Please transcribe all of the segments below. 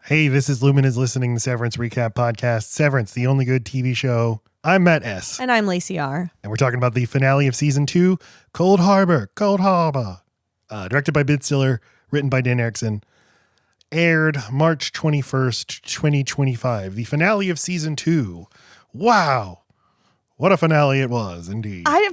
Hey, this is Lumon Is Listening, the Severance recap podcast. Severance, the only good TV show. I'm Matt S. And I'm Laci R. And we're talking about the finale of season 2, Cold Harbor. Directed by Britt, written by Dan Erickson. Aired March 21st, 2025. The finale of season 2. Wow. What a finale it was, indeed. I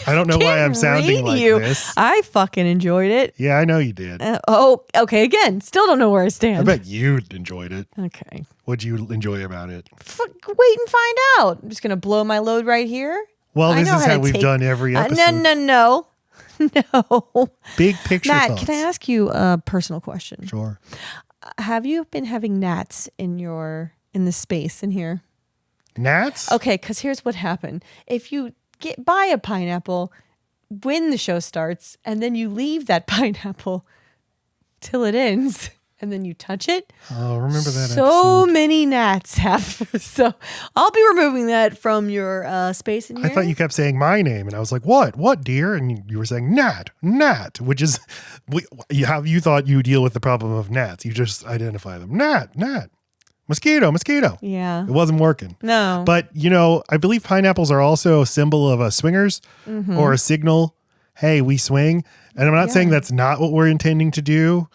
don't know why I'm sounding like this. I fucking enjoyed it. Yeah, I know you did. Okay. Again, still don't know where I stand. I bet you enjoyed it. Okay. What'd you enjoy about it? Wait and find out. I'm just going to blow my load right here. Well, this is how we've done every episode. No. Big picture Matt, thoughts. can I ask you a personal question? Sure. Have you been having gnats in the space in here? Gnats? Okay, because here's what happened. If you buy a pineapple when the show starts, and then you leave that pineapple till it ends, and then you touch it. Oh, remember that So episode. many gnats have. So I'll be removing that from your space in here. I thought you kept saying my name, and I was like, what? What, dear? And you were saying Nat, which is how you thought you deal with the problem of gnats. You just identify them. Nat. Mosquito. Yeah. It wasn't working. No. But, I believe pineapples are also a symbol of a swingers or a signal. Hey, we swing. And I'm not saying that's not what we're intending to do.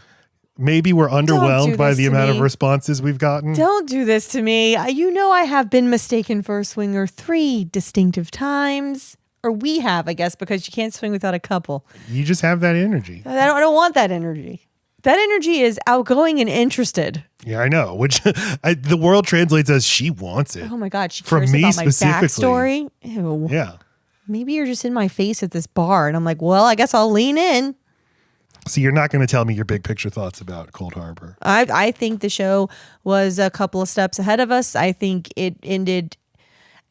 Maybe we're underwhelmed by the amount of responses we've gotten. Don't do this to me. I have been mistaken for a swinger 3 distinctive times. Or we have, I guess, because you can't swing without a couple. You just have that energy. I don't want that energy. That energy is outgoing and interested. Yeah, I know. Which the world translates as she wants it. Oh my God, she From cares me about my specifically. backstory. Ew. Yeah. Maybe you're just in my face at this bar, and I'm like, well, I guess I'll lean in. So you're not going to tell me your big picture thoughts about Cold Harbor. I think the show was a couple of steps ahead of us. I think it ended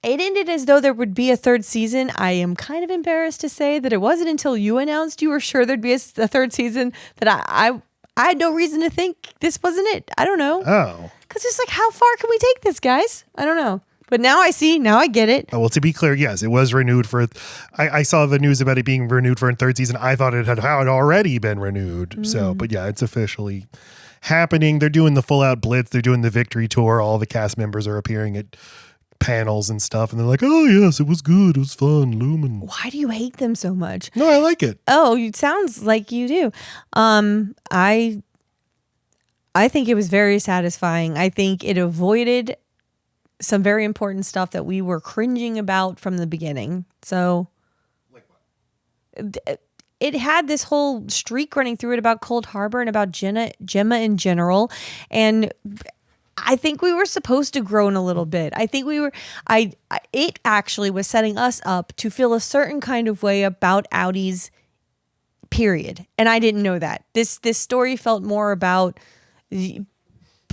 as though there would be a third season. I am kind of embarrassed to say that it wasn't until you announced you were sure there'd be a third season that I had no reason to think this wasn't it. I don't know. Oh. Because it's like, how far can we take this, guys? I don't know. But now I see. Now I get it. Oh, well, to be clear, yes, it was renewed for. I saw the news about it being renewed for a third season. I thought it had already been renewed. So, but yeah, it's officially happening. They're doing the full out blitz. They're doing the victory tour. All the cast members are appearing at panels and stuff. And they're like, oh, yes, it was good. It was fun. Lumen. Why do you hate them so much? No, I like it. Oh, it sounds like you do. I think it was very satisfying. I think it avoided some very important stuff that we were cringing about from the beginning. So like what? It had this whole streak running through it about Cold Harbor and about Gemma in general. And I think we were supposed to groan a little bit. I think it actually was setting us up to feel a certain kind of way about Outies, period. And I didn't know that. This story felt more about the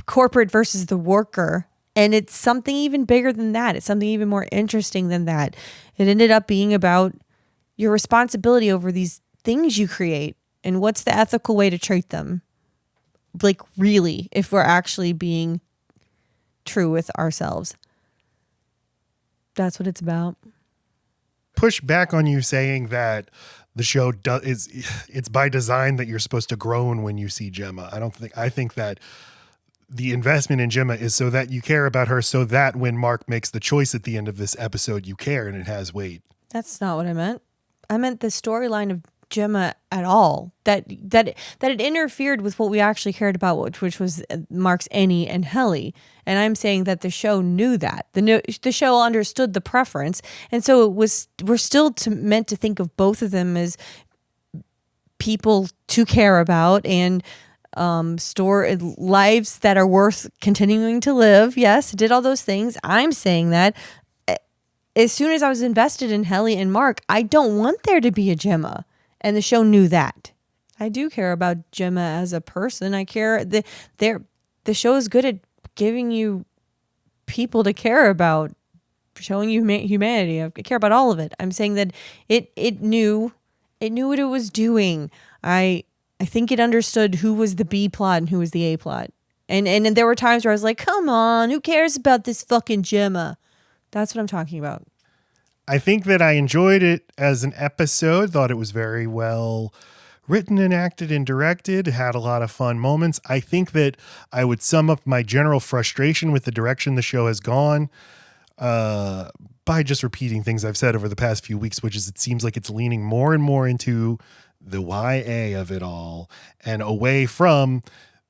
corporate versus the worker. And it's something even bigger than that. It's something even more interesting than that. It ended up being about your responsibility over these things you create and what's the ethical way to treat them. Like, really, if we're actually being true with ourselves. That's what it's about. Push back on you saying that the show it's by design that you're supposed to groan when you see Gemma. I think that the investment in Gemma is so that you care about her, so that when Mark makes the choice at the end of this episode, you care and it has weight. That's not what I meant. I meant the storyline of Gemma at all. That it interfered with what we actually cared about, which was Mark's Annie and Helly. And I'm saying that the show knew that. The show understood the preference, and so we're still meant to think of both of them as people to care about and store lives that are worth continuing to live. Yes, did all those things. I'm saying that as soon as I was invested in Helly and Mark, I don't want there to be a Gemma. And the show knew that. I do care about Gemma as a person. I care. The show is good at giving you people to care about, showing you humanity. I care about all of it. I'm saying that it knew what it was doing. I think it understood who was the B plot and who was the A plot. And there were times where I was like, come on, who cares about this fucking Gemma? That's what I'm talking about. I think that I enjoyed it as an episode, thought it was very well written and acted and directed, had a lot of fun moments. I think that I would sum up my general frustration with the direction the show has gone by just repeating things I've said over the past few weeks, which is it seems like it's leaning more and more into the YA of it all and away from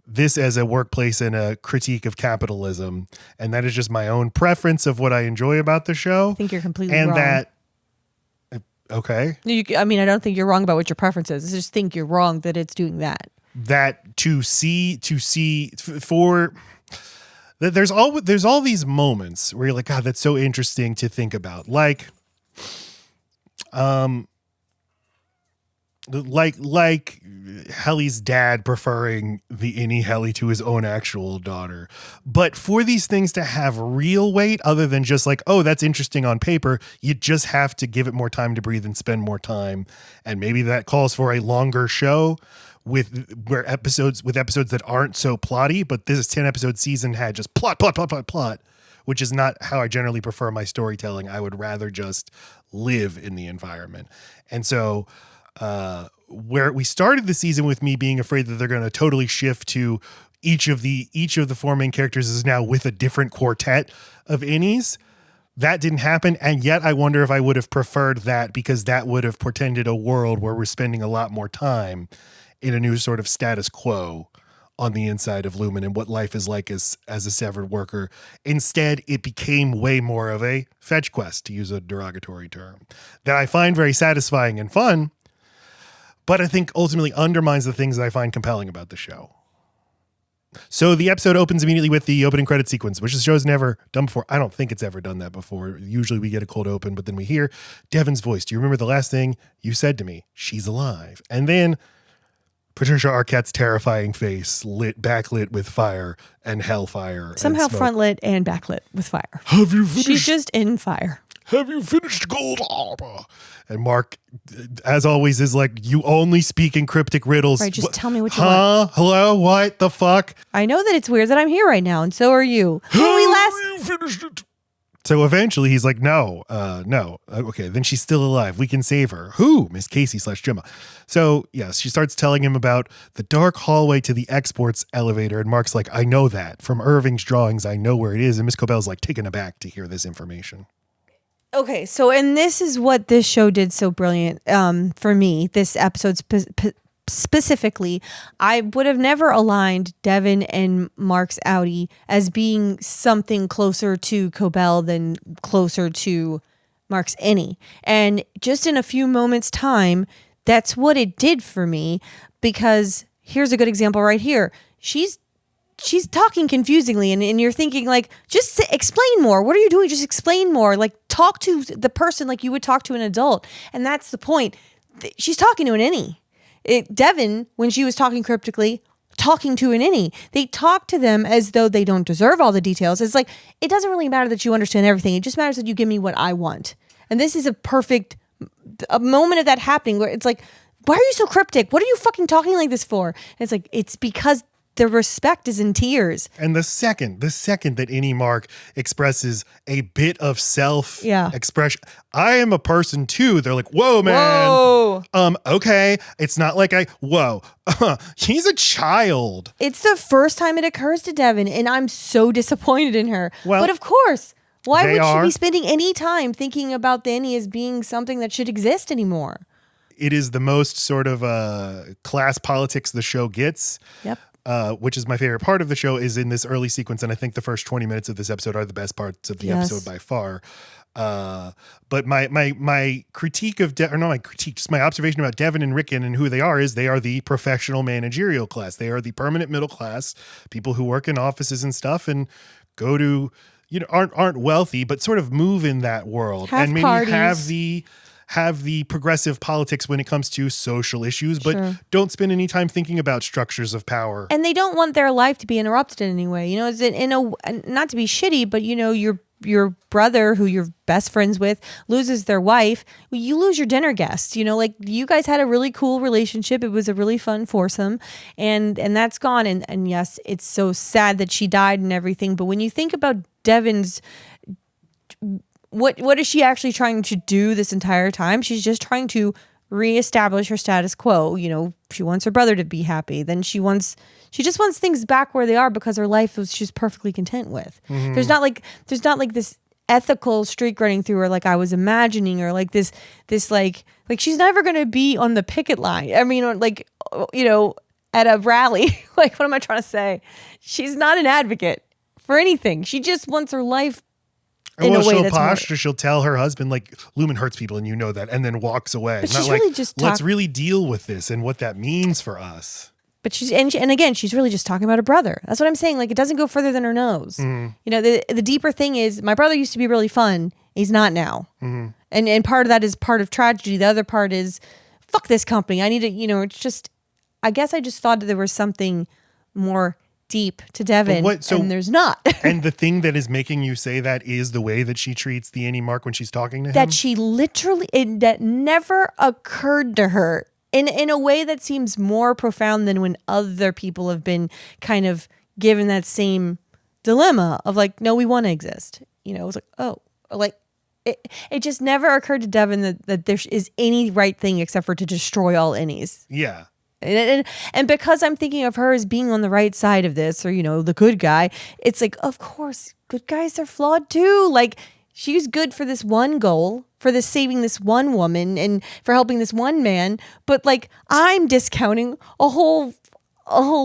this as a workplace and a critique of capitalism. And that is just my own preference of what I enjoy about the show. I think you're completely and wrong. Okay. I mean, I don't think you're wrong about what your preference is. I just think you're wrong that it's doing that. There's all these moments where you're like, God, that's so interesting to think about. Like Helly's dad preferring the innie Helly to his own actual daughter. But for these things to have real weight, other than just like, oh, that's interesting on paper, you just have to give it more time to breathe and spend more time. And maybe that calls for a longer show with episodes that aren't so plotty, but this 10-episode season had just plot, which is not how I generally prefer my storytelling. I would rather just live in the environment. And so where we started the season with me being afraid that they're going to totally shift to each of the four main characters is now with a different quartet of innies. That didn't happen. And yet I wonder if I would have preferred that, because that would have portended a world where we're spending a lot more time in a new sort of status quo on the inside of Lumon and what life is like as a severed worker. Instead, it became way more of a fetch quest, to use a derogatory term, that I find very satisfying and fun, but I think ultimately undermines the things that I find compelling about the show. So the episode opens immediately with the opening credit sequence, which the show's never done before. I don't think it's ever done that before. Usually we get a cold open, but then we hear Devon's voice. Do you remember the last thing you said to me? She's alive. And then Patricia Arquette's terrifying face backlit with fire and hellfire. Somehow front lit and backlit with fire. Have you finished? She's just in fire. Have you finished Gold Harbor? And Mark, as always, is like, you only speak in cryptic riddles. Right, just tell me what you want. Hello? What the fuck? I know that it's weird that I'm here right now, and so are you. You finished it? So eventually he's like, no. Okay, then she's still alive. We can save her. Who? Miss Casey/Gemma. So, yes, she starts telling him about the dark hallway to the exports elevator. And Mark's like, I know that. From Irving's drawings, I know where it is. And Miss Cobell's like taken aback to hear this information. Okay, so, and this is what this show did so brilliant for me, this episode specifically. I would have never aligned Devon and Mark's outie as being something closer to Cobell than closer to Mark's innie. And just in a few moments' time, that's what it did for me, because here's a good example right here. She's talking confusingly, and you're thinking, like, just explain more. What are you doing? Just explain more. Like, talk to the person like you would talk to an adult. And that's the point. She's talking to an innie. Devon, when she was talking cryptically, talking to an innie, they talk to them as though they don't deserve all the details. It's like, it doesn't really matter that you understand everything. It just matters that you give me what I want. And this is a moment of that happening where it's like, why are you so cryptic? What are you fucking talking like this for? And it's like, it's because the respect is in tears. And the second that Innie Mark expresses a bit of self-expression, I am a person too. They're like, whoa, man. Whoa. Okay. It's not like he's a child. It's the first time it occurs to Devon, and I'm so disappointed in her. Well, but of course, why would she be spending any time thinking about the Innie as being something that should exist anymore? It is the most sort of class politics the show gets. Yep. Which is my favorite part of the show, is in this early sequence. And I think the first 20 minutes of this episode are the best parts of the episode by far. But my critique of, just my observation about Devon and Rickon and who they are is they are the professional managerial class. They are the permanent middle class, people who work in offices and stuff and go to, aren't wealthy, but sort of move in that world. Have and maybe parties. have the progressive politics when it comes to social issues, but don't spend any time thinking about structures of power. And they don't want their life to be interrupted in any way. Is it not to be shitty, but your brother who you're best friends with loses their wife. You lose your dinner guest. Like, you guys had a really cool relationship. It was a really fun foursome, and that's gone. And yes, it's so sad that she died and everything. But when you think about Devon's, what is she actually trying to do this entire time? She's just trying to reestablish her status quo. You know, she wants her brother to be happy. Then she just wants things back where they are because her life was she's perfectly content with. There's not like this ethical streak running through her like I was imagining, or like this like she's never going to be on the picket line. I mean, or like, you know, at a rally. Like, what am I trying to say? She's not an advocate for anything. She just wants her life in a way that's posture. She'll tell her husband, like, Lumon hurts people and you know that, and then walks away. But not she's like, really just let's really deal with this and what that means for us. But and again, she's really just talking about her brother. That's what I'm saying. Like, it doesn't go further than her nose. You know, the deeper thing is, my brother used to be really fun. He's not now. And part of that is part of tragedy. The other part is, fuck this company. I need to, you know, it's just, I guess I just thought that there was something more deep to Devin, and there's not. And the thing that is making you say that is the way that she treats the Annie Mark when she's talking to him? That she literally, that never occurred to her in a way that seems more profound than when other people have been kind of given that same dilemma of like, no, we want to exist. You know, it was like, oh, like, it just never occurred to Devin that there is any right thing except for to destroy all Annies. Yeah. And because I'm thinking of her as being on the right side of this, or, you know, the good guy, it's like, of course, good guys are flawed too. Like, she's good for this one goal, for this saving this one woman and for helping this one man. But like, I'm discounting a whole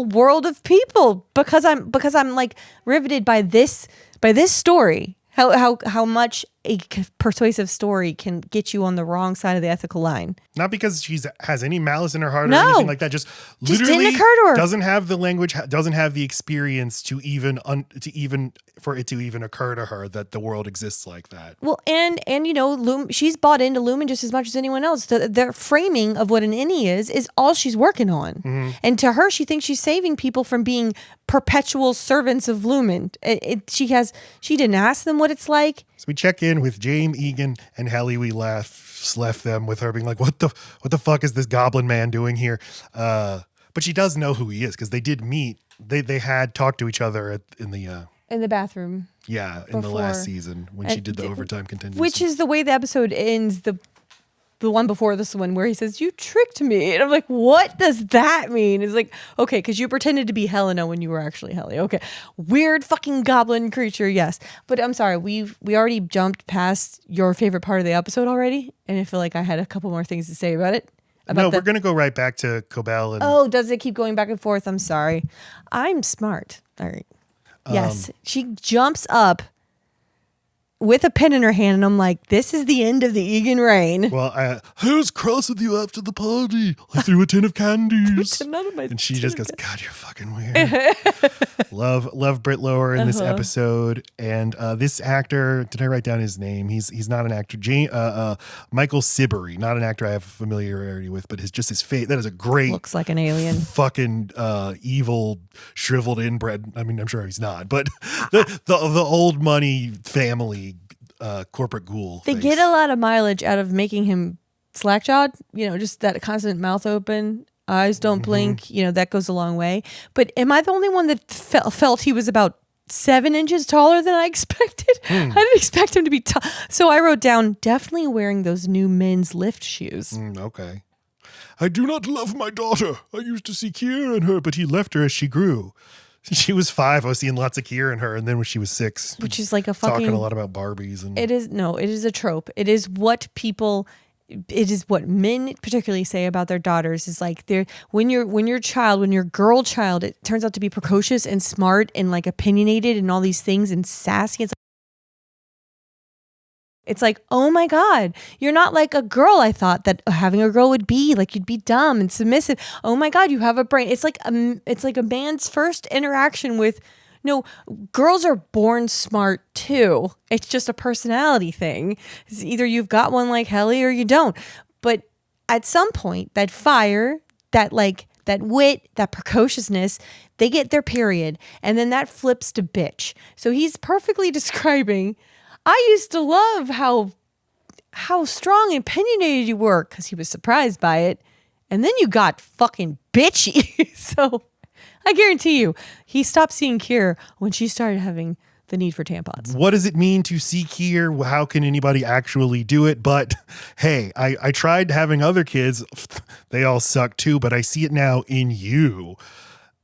world of people because I'm like riveted by this story. How much a persuasive story can get you on the wrong side of the ethical line. Not because she has any malice in her heart or anything like that. Just literally didn't occur to her. Doesn't have the language, doesn't have the experience to even for it to even occur to her that the world exists like that. Well, and you know, she's bought into Lumon just as much as anyone else. The framing of what an innie is all she's working on. And to her, she thinks she's saving people from being perpetual servants of Lumon. She didn't ask them what it's like. So we check in with James, Egan, and Helly. We left them with her being like, what the fuck is this goblin man doing here? But she does know who he is because they did meet. They had talked to each other in the bathroom. Yeah, in the last season when she did the overtime contingency. Which is the way the episode ends, the one before this one, where he says, "You tricked me." And I'm like, what does that mean? It's like, okay, because you pretended to be Helena when you were actually Helly. Okay. Weird fucking goblin creature, yes. But I'm sorry, we already jumped past your favorite part of the episode already. And I feel like I had a couple more things to say about it. We're going to go right back to Cobell. Oh, does it keep going back and forth? I'm sorry. I'm smart. All right. Yes. She jumps up with a pen in her hand, and I'm like, this is the end of the Egan reign. Well, I was cross with you after the party. I threw a tin of candies. And she just goes, God, you're fucking weird. Love Britt Lower in this episode. And this actor, did I write down his name? He's not an actor. Michael Siberry, not an actor I have familiarity with, but his face. That is a great. Looks like an alien. Fucking evil, shriveled inbred. I mean, I'm sure he's not, but the old money family. Corporate ghoul. They get a lot of mileage out of making him slack-jawed, you know, just that constant mouth open, eyes don't blink, you know, that goes a long way. But am I the only one that felt he was about 7 inches taller than I expected? I didn't expect him to be tall. So I wrote down, definitely wearing those new men's lift shoes. Okay. I do not love my daughter. I used to see Kier in her, but he left her as she grew. She was 5. I was seeing lots of Kier in her, and then when she was 6, which is like a fucking talking a lot about Barbies. And it is a trope. It is what men particularly say about their daughters is like when your girl child, it turns out to be precocious and smart and like opinionated and all these things and sassy. It's like, oh my God, you're not like a girl I thought that having a girl would be. Like, you'd be dumb and submissive. Oh my God, you have a brain. It's like a man's first interaction with, no, girls are born smart too. It's just a personality thing. It's either you've got one like Helly or you don't. But at some point, that fire, that wit, that precociousness, they get their period. And then that flips to bitch. So he's perfectly describing, I used to love how strong and opinionated you were, because he was surprised by it. And then you got fucking bitchy. So I guarantee you, he stopped seeing Kier when she started having the need for tampons. What does it mean to seek here? How can anybody actually do it? But hey, I tried having other kids. They all suck too, but I see it now in you.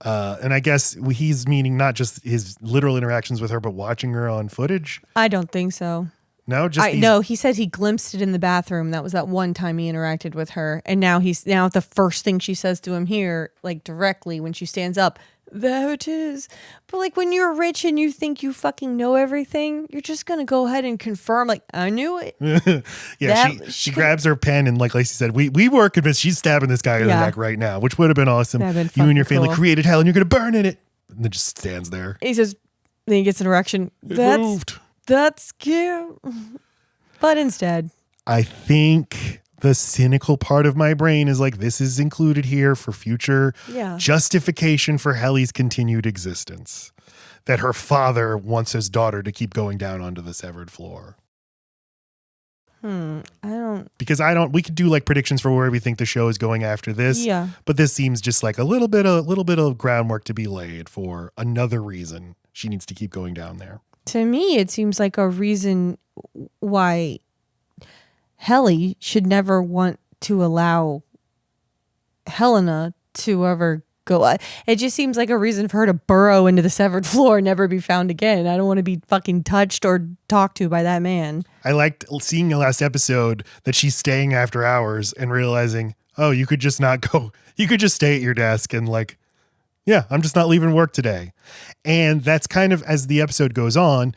And I guess he's meaning not just his literal interactions with her, but watching her on footage. I don't think so. No, no, he said he glimpsed it in the bathroom. That was that one time he interacted with her. And now the first thing she says to him here, like directly when she stands up, there it is. But like when you're rich and you think you fucking know everything, you're just going to go ahead and confirm, like, I knew it. Yeah, she grabs her pen and like Laci said, we were convinced she's stabbing this guy in the neck right now, which would have been awesome. Been you and your family created hell and you're going to burn in it. And then just stands there. He says, then he gets an erection. That's cute. But instead, I think the cynical part of my brain is like, this is included here for future justification for Helly's continued existence. That her father wants his daughter to keep going down onto the severed floor. I don't. Because we could do like predictions for where we think the show is going after this. Yeah. But this seems just like a little bit of groundwork to be laid for another reason she needs to keep going down there. To me, it seems like a reason why Helly should never want to allow Helena to ever go. It just seems like a reason for her to burrow into the severed floor and never be found again. I don't want to be fucking touched or talked to by that man. I liked seeing the last episode that she's staying after hours and realizing, oh, you could just not go. You could just stay at your desk and like, yeah, I'm just not leaving work today. And that's kind of as the episode goes on.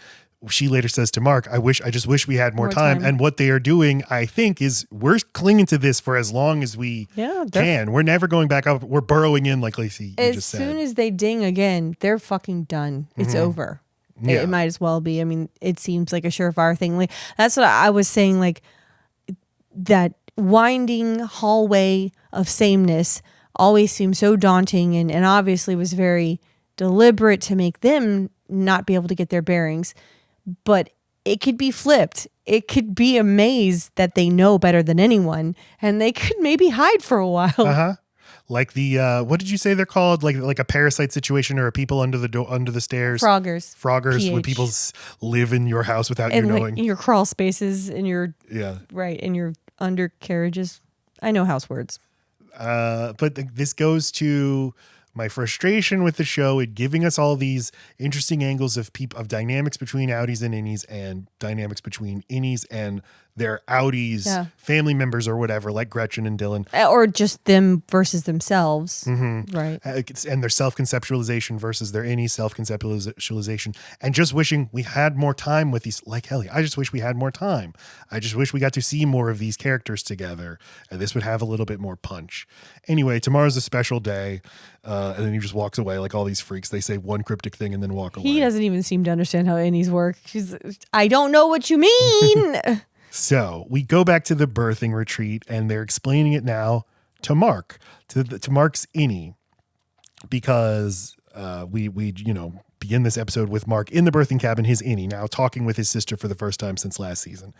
She later says to Mark, I just wish we had more time. And what they are doing, I think, is we're clinging to this for as long as we can. We're never going back up. We're burrowing in like Laci just said. As soon as they ding again, they're fucking done. It's over. Yeah. It might as well be. I mean, it seems like a surefire thing. Like, that's what I was saying, like that winding hallway of sameness always seemed so daunting and obviously was very deliberate to make them not be able to get their bearings. But it could be flipped. It could be a maze that they know better than anyone, and they could maybe hide for a while. Like the what did you say they're called? Like a parasite situation, or a people under the stairs. Froggers. When people live in your house without you knowing. Like in your crawl spaces, in your in your undercarriages. I know house words. But this goes to my frustration with the show, it giving us all these interesting angles of dynamics between outies and innies, and dynamics between innies and their outies, family members or whatever, like Gretchen and Dylan. Or just them versus themselves. Right. And their self-conceptualization versus their innie self-conceptualization. And just wishing we had more time with these, like Helly. I just wish we had more time. I just wish we got to see more of these characters together. And this would have a little bit more punch. Anyway, tomorrow's a special day. And then he just walks away like all these freaks. They say one cryptic thing and then walk away. He doesn't even seem to understand how innies work. I don't know what you mean. So we go back to the birthing retreat, and they're explaining it now to Mark, to Mark's innie, because we begin this episode with Mark in the birthing cabin, his innie, now talking with his sister for the first time since last season.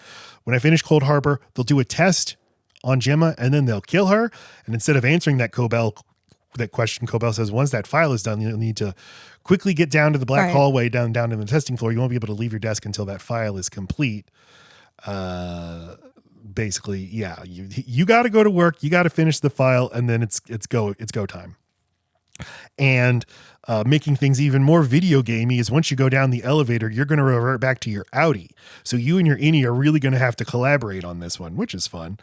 When I finish Cold Harbor, they'll do a test on Gemma, and then they'll kill her. And instead of answering that question, Cobell says, once that file is done, you'll need to quickly get down to the black hallway down to the testing floor. You won't be able to leave your desk until that file is complete. Basically, you got to go to work, you got to finish the file, and then it's go time. And making things even more video gamey is once you go down the elevator, you're going to revert back to your outie. So you and your innie are really going to have to collaborate on this one, which is fun.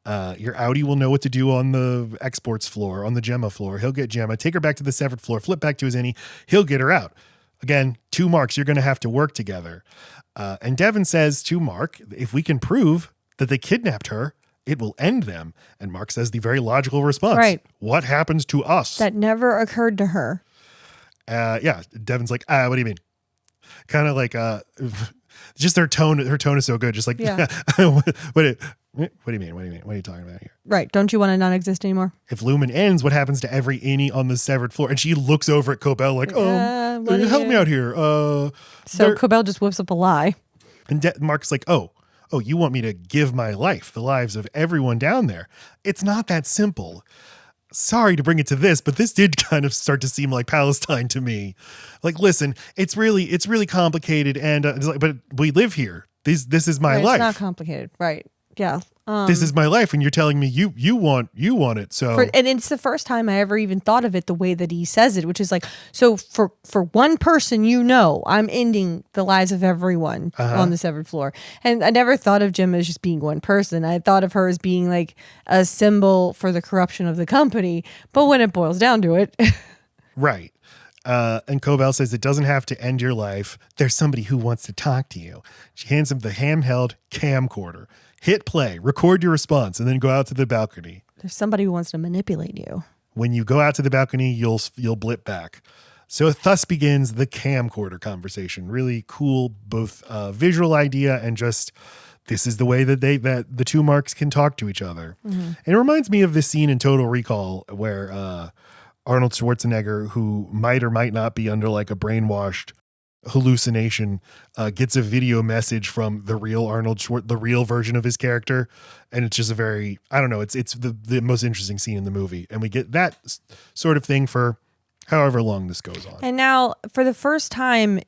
Your outie will know what to do on the exports floor, on the Gemma floor. He'll get Gemma, take her back to the severed floor, flip back to his innie. He'll get her out. Again, 2 Marks, you're going to have to work together. And Devin says to Mark, if we can prove that they kidnapped her, it will end them. And Mark says the very logical response. Right. What happens to us? That never occurred to her. Devin's like, what do you mean? Kind of like, just her tone is so good. Just like, what do you mean? What are you talking about here? Right. Don't you want to not exist anymore? If Lumon ends, what happens to every innie on the severed floor? And she looks over at Cobell like, help me out here. So Cobell just whips up a lie. And Mark's like, oh, you want me to give my life, the lives of everyone down there. It's not that simple. sorry to bring it to this, but this did kind of start to seem like Palestine to me. Like, listen, it's really complicated, and but we live here. This is my life. It's not complicated, right? Yeah. This is my life, and you're telling me you want it. So, and it's the first time I ever even thought of it the way that he says it, which is like, so for one person, I'm ending the lives of everyone on the severed floor. And I never thought of Jim as just being one person. I thought of her as being like a symbol for the corruption of the company. But when it boils down to it, right. And Cobell says it doesn't have to end your life. There's somebody who wants to talk to you. She hands him the handheld camcorder. Hit play, record your response, and then go out to the balcony. There's somebody who wants to manipulate you. When you go out to the balcony, you'll blip back. So thus begins the camcorder conversation. Really cool, both visual idea and just this is the way that the two marks can talk to each other. Mm-hmm. And it reminds me of this scene in Total Recall where Arnold Schwarzenegger, who might or might not be under like a brainwashed hallucination, gets a video message from the real the real version of his character, and it's just a very, I don't know, it's the most interesting scene in the movie, and we get that sort of thing for however long this goes on. And now, for the first time,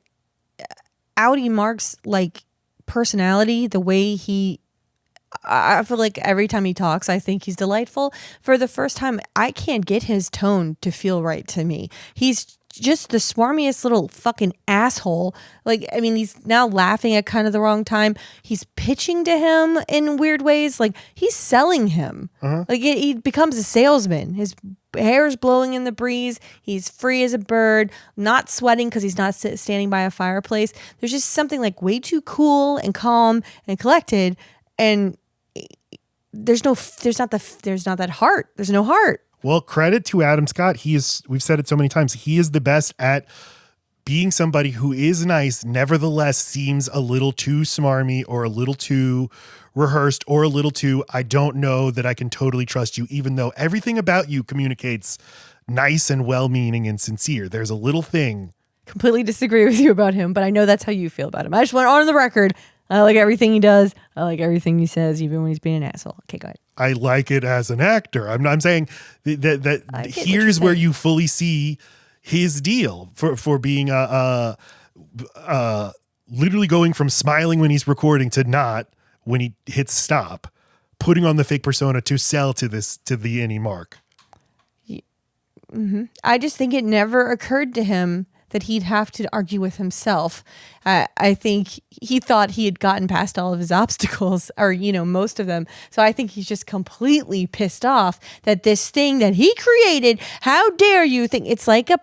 Audi Mark's like personality, the way I feel like every time he talks, I think he's delightful. For the first time, I can't get his tone to feel right to me. He's just the swarmiest little fucking asshole. Like, I mean, he's now laughing at kind of the wrong time. He's pitching to him in weird ways. Like, he's selling him. Like, he becomes a salesman. His hair's blowing in the breeze. He's free as a bird, not sweating because he's not standing by a fireplace. There's just something like way too cool and calm and collected. And there's not that heart. There's no heart. Well, credit to Adam Scott. We've said it so many times, he is the best at being somebody who is nice, nevertheless seems a little too smarmy or a little too rehearsed or a little too, I don't know that I can totally trust you, even though everything about you communicates nice and well-meaning and sincere. There's a little thing. Completely disagree with you about him, but I know that's how you feel about him. I just went on the record. I like everything he does. I like everything he says, even when he's being an asshole. Okay, go ahead. I like it as an actor. I'm saying that here's where you fully see his deal for being literally going from smiling when he's recording to not when he hits stop, putting on the fake persona to sell to the any mark. Mm-hmm. I just think it never occurred to him that he'd have to argue with himself. I think he thought he had gotten past all of his obstacles, or, most of them. So I think he's just completely pissed off that this thing that he created, how dare you think, it's like a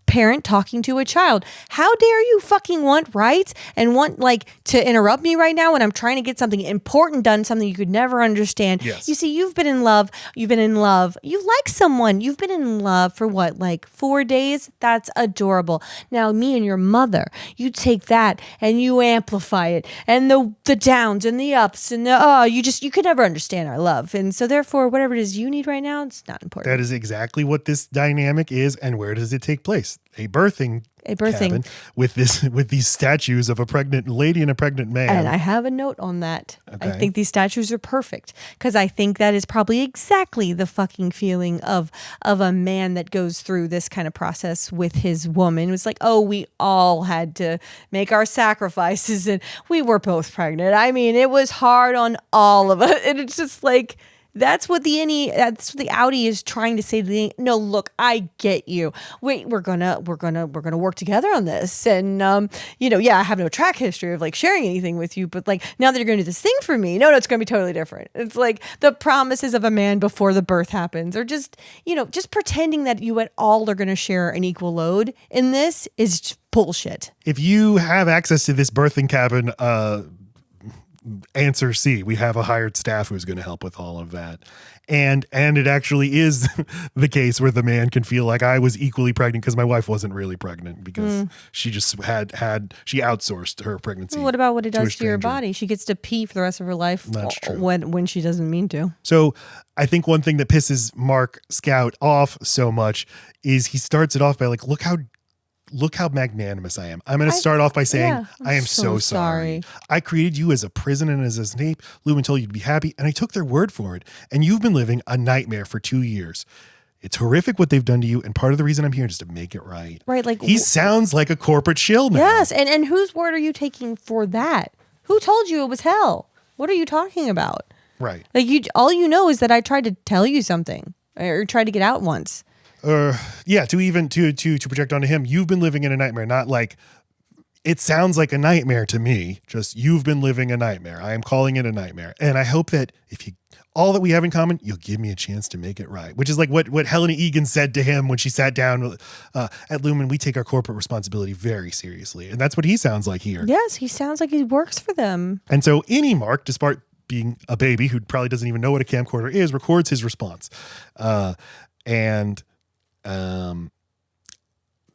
parent talking to a child. How dare you fucking want rights and want to interrupt me right now when I'm trying to get something important done, something you could never understand. Yes. You see, you've been in love. You like someone. You've been in love for what, 4 days? That's adorable. Now me and your mother, you take that and you amplify it, and the downs and the ups and you could never understand our love. And so therefore, whatever it is you need right now, it's not important. That is exactly what this dynamic is. And where does it take place? A birthing cabin with these statues of a pregnant lady and a pregnant man. And I have a note on that. Okay. I think these statues are perfect because I think that is probably exactly the fucking feeling of a man that goes through this kind of process with his woman. It's like, oh, we all had to make our sacrifices and we were both pregnant. I mean, it was hard on all of us. And it's just like, that's what the Audi is trying to say to the, no, look, I get you. Wait, we're gonna work together on this. And I have no track history of sharing anything with you, but now that you're gonna do this thing for me, no, it's gonna be totally different. It's like the promises of a man before the birth happens, or just pretending that you at all are gonna share an equal load in this is bullshit. If you have access to this birthing cabin, answer C. We have a hired staff who's going to help with all of that. And it actually is the case where the man can feel like I was equally pregnant because my wife wasn't really pregnant because she just she outsourced her pregnancy. Well, what about what it does to your body? She gets to pee for the rest of her life. That's true. When she doesn't mean to. So I think one thing that pisses Mark Scout off so much is he starts it off by look how magnanimous I am. I'm going to start off by saying, I am so sorry. I created you as a prison and as a snape. Lumon told you to be happy, and I took their word for it. And you've been living a nightmare for 2 years. It's horrific what they've done to you, and part of the reason I'm here is to make it right. Right, like he sounds like a corporate shill now. Yes, and whose word are you taking for that? Who told you it was hell? What are you talking about? Right. Like all you know is that I tried to tell you something or tried to get out once. Yeah, to project onto him, you've been living in a nightmare, not like it sounds like a nightmare to me. Just you've been living a nightmare. I am calling it a nightmare. And I hope that if you all that we have in common, you'll give me a chance to make it right, which is like what Helena Egan said to him when she sat down at Lumon. We take our corporate responsibility very seriously. And that's what he sounds like here. Yes, he sounds like he works for them. And so any Mark, despite being a baby who probably doesn't even know what a camcorder is, records his response.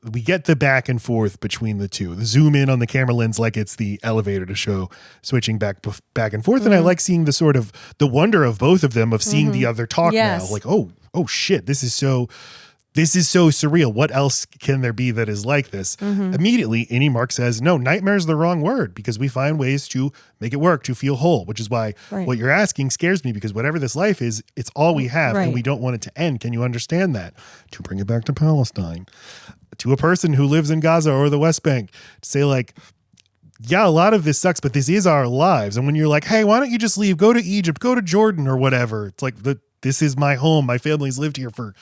We get the back and forth between the two. The zoom in on the camera lens like it's the elevator to show switching back and forth. And I like seeing the sort of the wonder of both of them of seeing the other talk now. Like, oh shit, this is so surreal. What else can there be that is like this? Immediately, Any Mark says, no, nightmare is the wrong word because we find ways to make it work, to feel whole, which is why what you're asking scares me because whatever this life is, it's all we have and we don't want it to end. Can you understand that? To bring it back to Palestine, to a person who lives in Gaza or the West Bank, to say like, yeah, a lot of this sucks, but this is our lives. And when you're like, hey, why don't you just leave, go to Egypt, go to Jordan or whatever. It's like, this is my home. My family's lived here for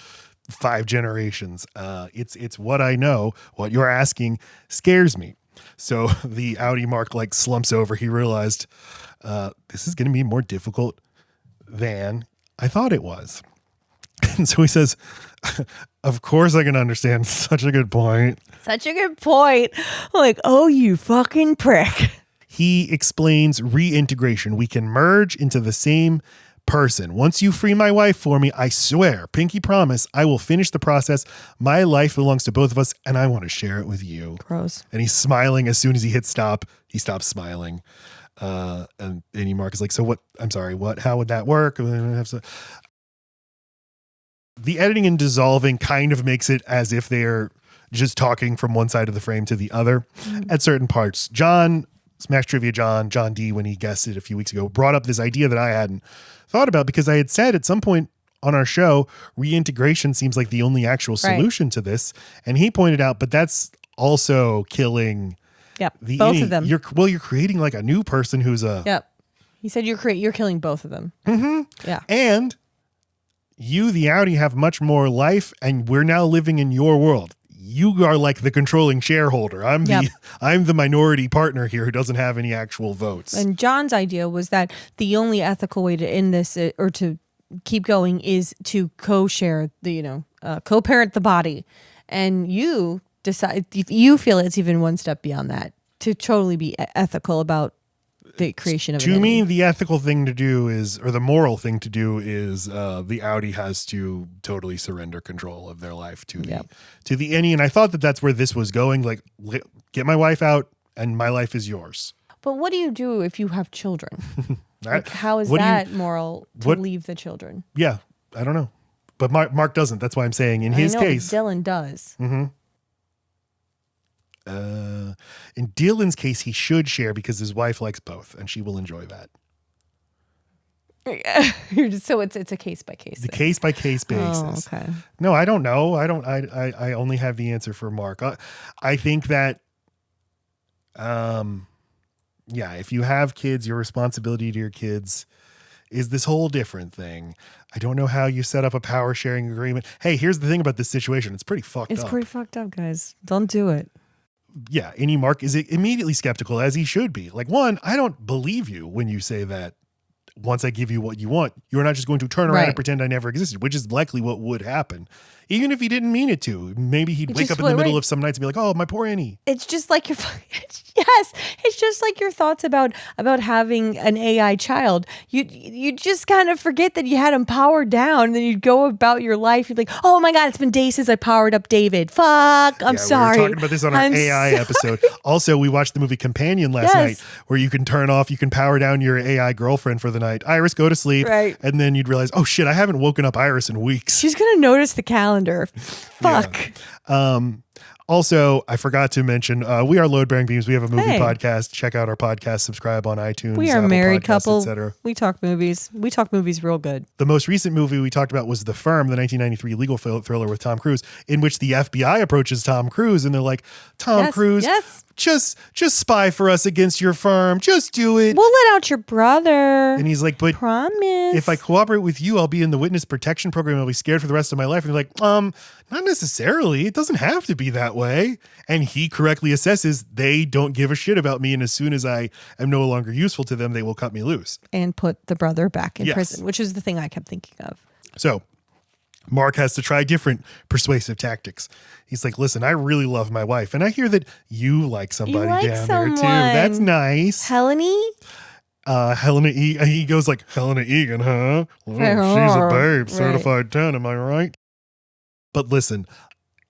5 generations. It's what I know. What you're asking scares me. So the Audi Mark like slumps over. He realized this is going to be more difficult than I thought it was. And so he says, of course I can understand. Such a good point. Such a good point. Like, oh, you fucking prick. He explains reintegration. We can merge into the same person. Once you free my wife for me, I swear, pinky promise, I will finish the process. My life belongs to both of us, and I want to share it with you. Gross. And he's smiling. As soon as he hits stop, he stops smiling. And Any Mark is like, so what? I'm sorry, what? How would that work? The editing and dissolving kind of makes it as if they're just talking from one side of the frame to the other at certain parts. John D, when he guessed it a few weeks ago, brought up this idea that I hadn't thought about because I had said at some point on our show, reintegration seems like the only actual solution to this. And he pointed out, but that's also killing both of them. You're creating like a new person who's a... Yep. He said you're killing both of them. Mm-hmm. Yeah. And you, the Audi, have much more life and we're now living in your world. You are like the controlling shareholder. I'm the minority partner here who doesn't have any actual votes. And John's idea was that the only ethical way to end this or to keep going is to co-share co-parent the body. And you decide if you feel it's even one step beyond that to totally be ethical about the creation of it. To me, the ethical thing to do is, or the moral thing to do is, the Audi has to totally surrender control of their life to the Any. And I thought that that's where this was going. Like, get my wife out, and my life is yours. But what do you do if you have children? Like, how is that moral to leave the children? Yeah, I don't know. But Mark doesn't. That's why I'm saying in his case, Dylan does. Mm-hmm. In Dylan's case, he should share because his wife likes both, and she will enjoy that. So it's a case by case. The case by case basis. Oh, okay. No, I don't know. I only have the answer for Mark. I think that, if you have kids, your responsibility to your kids is this whole different thing. I don't know how you set up a power sharing agreement. Hey, here's the thing about this situation. It's pretty fucked up. It's pretty fucked up, guys. Don't do it. Yeah, Any Mark is immediately skeptical, as he should be. Like, one, I don't believe you when you say that once I give you what you want, you're not just going to turn around and pretend I never existed, which is likely what would happen. Even if he didn't mean it to. Maybe he'd wake up in the middle of some nights and be like, oh, my poor Annie. It's just like it's just like your thoughts about having an AI child. You just kind of forget that you had him powered down, and then you'd go about your life. You'd be like, oh my God, it's been days since I powered up David. Fuck, I'm sorry. We were talking about this on our AI episode. Also, we watched the movie Companion last night, where you can power down your AI girlfriend for the night. Iris, go to sleep. Right. And then you'd realize, oh shit, I haven't woken up Iris in weeks. She's going to notice the calendar. Fuck. Yeah. Also, I forgot to mention, we are Load Bearing Beams. We have a movie Hey. podcast. Check out our podcast. Subscribe on iTunes. We are a Apple married Podcasts, couple. etc. We talk movies. We talk movies real good. The most recent movie we talked about was The Firm, the 1993 legal thriller with Tom Cruise, in which the FBI approaches Tom Cruise and they're like, Tom Cruise, just spy for us against your firm. Just do it. We'll let out your brother. And he's like, but promise. if I cooperate with you, I'll be in the witness protection program. I'll be scared for the rest of my life. And they're like, not necessarily. It doesn't have to be that way. And he correctly assesses they don't give a shit about me. And as soon as I am no longer useful to them, they will cut me loose. And put the brother back in prison, which is the thing I kept thinking of. So Mark has to try different persuasive tactics. He's like, listen, I really love my wife. And I hear that you like somebody down there too. That's nice. Helena? Helena Egan. He goes like, Helena Egan, huh? Oh, she's a babe. Certified 10. Am I right? But listen,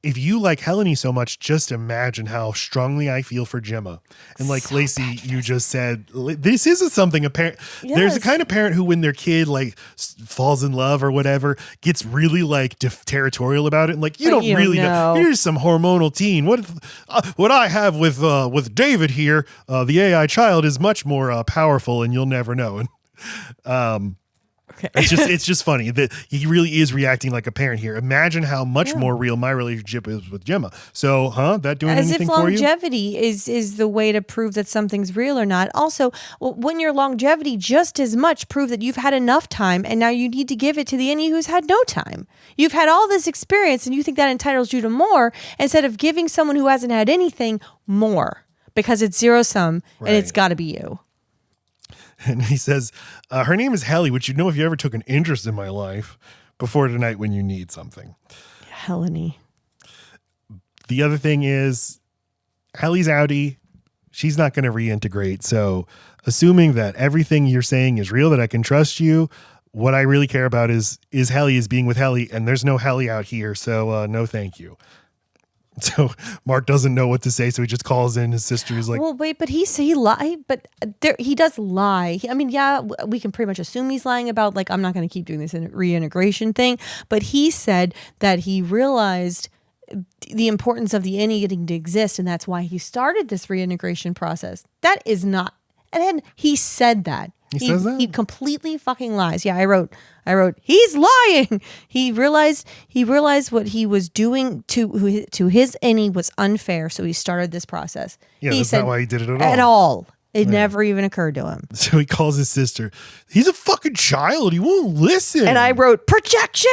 if you like Helene so much, just imagine how strongly I feel for Gemma. And like so Laci, you just said, this isn't something a parent. Yes. There's a kind of parent who, when their kid like falls in love or whatever, gets really like territorial about it. And like, you don't really know. Here's some hormonal teen. What I have with David here, the AI child is much more powerful, and you'll never know. And okay. It's just funny that he really is reacting like a parent here. Imagine how much more real my relationship is with Gemma. So, that doing anything for you? As if longevity is the way to prove that something's real or not. Also, when your longevity just as much prove that you've had enough time and now you need to give it to the any who's had no time. You've had all this experience and you think that entitles you to more instead of giving someone who hasn't had anything more because it's zero sum and it's got to be you. And he says, her name is Helly, which you know if you ever took an interest in my life before tonight when you need something. Helene. The other thing is, Helly's outie. She's not going to reintegrate. So assuming that everything you're saying is real, that I can trust you, what I really care about is Helly is being with Helly, and there's no Helly out here. So no thank you. So Mark doesn't know what to say, so he just calls in his sister. He's like, well, wait, but he lied, but he does lie. I mean, yeah, we can pretty much assume he's lying about, like, I'm not going to keep doing this reintegration thing. But he said that he realized the importance of the any getting to exist, and that's why he started this reintegration process. That is not. And then he said that. He says that? He completely fucking lies. Yeah, I wrote, he's lying. He realized what he was doing to his any was unfair, so he started this process. Yeah, that's not why he did it at all. It never even occurred to him. So he calls his sister. He's a fucking child. He won't listen. And I wrote, projection?